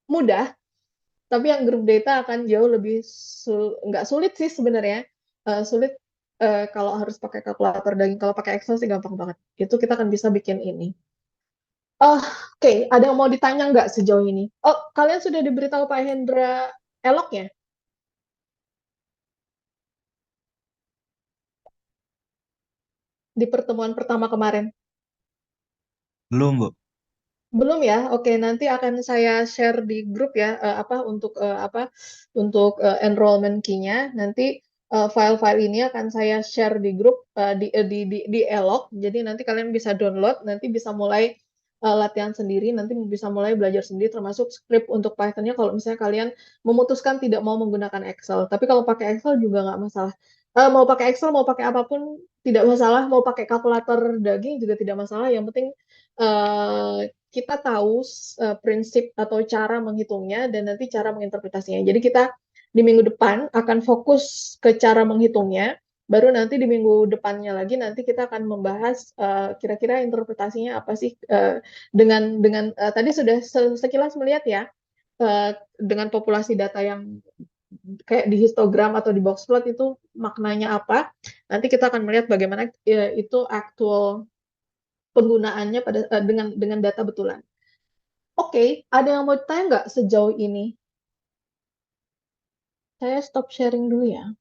mudah Tapi yang grup data akan jauh lebih nggak sulit sih sebenarnya. Sulit kalau harus pakai kalkulator daging. Kalau pakai Excel sih gampang banget. Itu kita akan bisa bikin ini. Oke, ada yang mau ditanya nggak sejauh ini? Oh, kalian sudah diberitahu Pak Hendra eloknya di pertemuan pertama kemarin? Belum, Bu. Belum ya? Oke, nanti akan saya share di grup ya, untuk enrollment key-nya. Nanti file-file ini akan saya share di grup di Elok. Jadi nanti kalian bisa download, nanti bisa mulai latihan sendiri, nanti bisa mulai belajar sendiri, termasuk script untuk Python-nya kalau misalnya kalian memutuskan tidak mau menggunakan Excel. Tapi kalau pakai Excel juga nggak masalah. Mau pakai Excel, mau pakai apapun tidak masalah. Mau pakai kalkulator daging juga tidak masalah. Yang penting eh, kita tahu prinsip atau cara menghitungnya dan nanti cara menginterpretasinya. Jadi kita di minggu depan akan fokus ke cara menghitungnya, baru nanti di minggu depannya lagi nanti kita akan membahas kira-kira interpretasinya apa sih dengan tadi sudah sekilas melihat ya dengan populasi data yang kayak di histogram atau di box plot itu maknanya apa. Nanti kita akan melihat bagaimana itu actual penggunaannya dengan data betulan. Oke, ada yang mau tanya nggak sejauh ini? Saya stop sharing dulu ya.